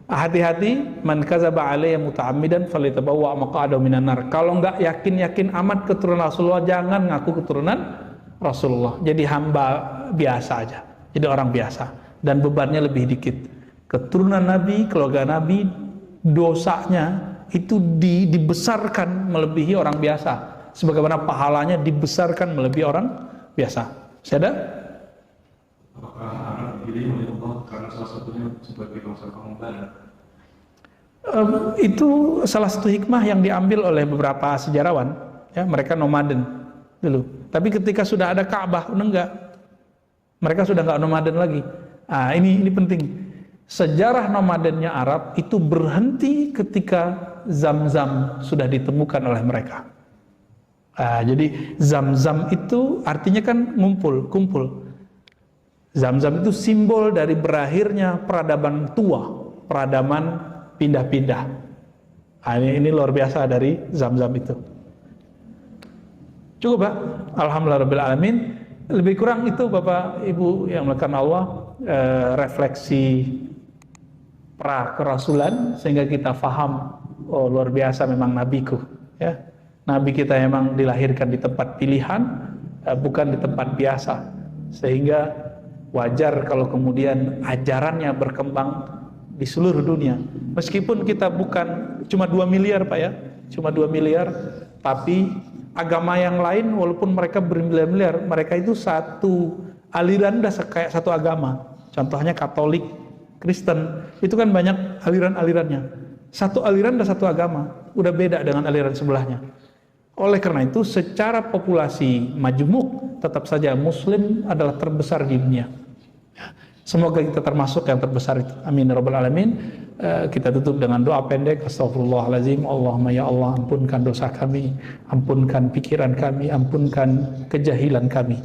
[SPEAKER 1] Hati-hati, man kadzaba alayya muta'ammidan falyatabawwa maq'adahu minan nar. Kalau enggak yakin amat keturunan Rasulullah, jangan ngaku keturunan Rasulullah. Jadi hamba biasa aja. Jadi orang biasa dan bebannya lebih dikit. Keturunan Nabi, keluarga Nabi, dosanya itu dibesarkan melebihi orang biasa. Sebagaimana pahalanya dibesarkan melebihi orang biasa. Masih ada?
[SPEAKER 2] Apakah anak dipilih oleh Allah karena salah satunya sebagai bangsa kaum barat?
[SPEAKER 1] Itu salah satu hikmah yang diambil oleh beberapa sejarawan. Ya, mereka nomaden dulu. Tapi ketika sudah ada Ka'bah, udah enggak. Mereka sudah enggak nomaden lagi. Ah, ini penting. Sejarah nomadennya Arab itu berhenti ketika Zam-Zam sudah ditemukan oleh mereka. Jadi Zam-Zam itu artinya kan kumpul. Zam-Zam itu simbol dari berakhirnya peradaban tua, peradaban pindah-pindah. Ini luar biasa dari Zam-Zam itu. Cukup Pak, alhamdulillah alamin. Lebih kurang itu Bapak Ibu yang melakukan Allah, refleksi pra kerasulan sehingga kita faham, oh luar biasa memang nabiku, ya. Nabi kita memang dilahirkan di tempat pilihan, bukan di tempat biasa, sehingga wajar kalau kemudian ajarannya berkembang di seluruh dunia. Meskipun kita bukan cuma 2 miliar Pak ya, cuma 2 miliar, tapi agama yang lain walaupun mereka bermiliar-miliar, mereka itu satu aliran udah kayak satu agama. Contohnya Katolik, Kristen, itu kan banyak aliran-alirannya. Satu aliran udah satu agama, udah beda dengan aliran sebelahnya. Oleh karena itu secara populasi majmuk tetap saja Muslim adalah terbesar di dunia. Semoga kita termasuk yang terbesar itu. Amin ya rabbal alamin. Kita tutup dengan doa pendek. Astaghfirullahaladzim. Allahumma ya Allah, ampunkan dosa kami, ampunkan pikiran kami, ampunkan kejahilan kami.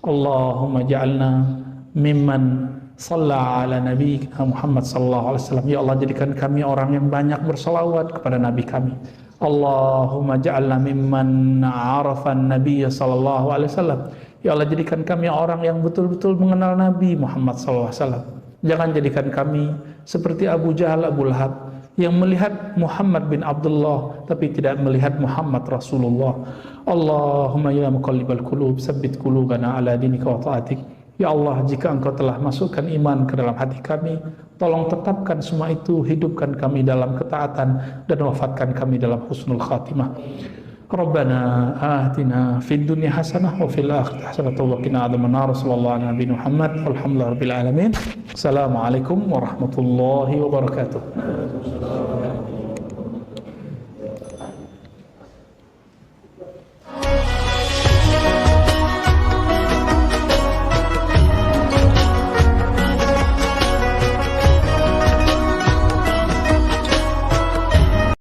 [SPEAKER 1] Allahumma ja'alna mimman shalla ala nabi Muhammad sallallahu alaihi wasallam. Ya Allah, jadikan kami orang yang banyak berselawat kepada nabi kami. Allahumma ja'alna mimman arafan nabiyya sallallahu alaihi wasallam. Ya Allah, jadikan kami orang yang betul-betul mengenal Nabi Muhammad sallallahu alaihi wasallam. Jangan jadikan kami seperti Abu Jahal, Abu Lahab yang melihat Muhammad bin Abdullah tapi tidak melihat Muhammad Rasulullah. Allahumma ya muqallibal qulub tsabbit qulubana ala dinika wa ta'atik. Ya Allah, jika Engkau telah masukkan iman ke dalam hati kami, tolong tetapkan semua itu, hidupkan kami dalam ketaatan dan wafatkan kami dalam husnul khatimah. Rabbana atina fid dunya hasanah wa fil akhirati hasanah wa qina adzabannar. Sallallahu alaihi Muhammad walhamdulillahirabbil alamin. Assalamualaikum warahmatullahi wabarakatuh.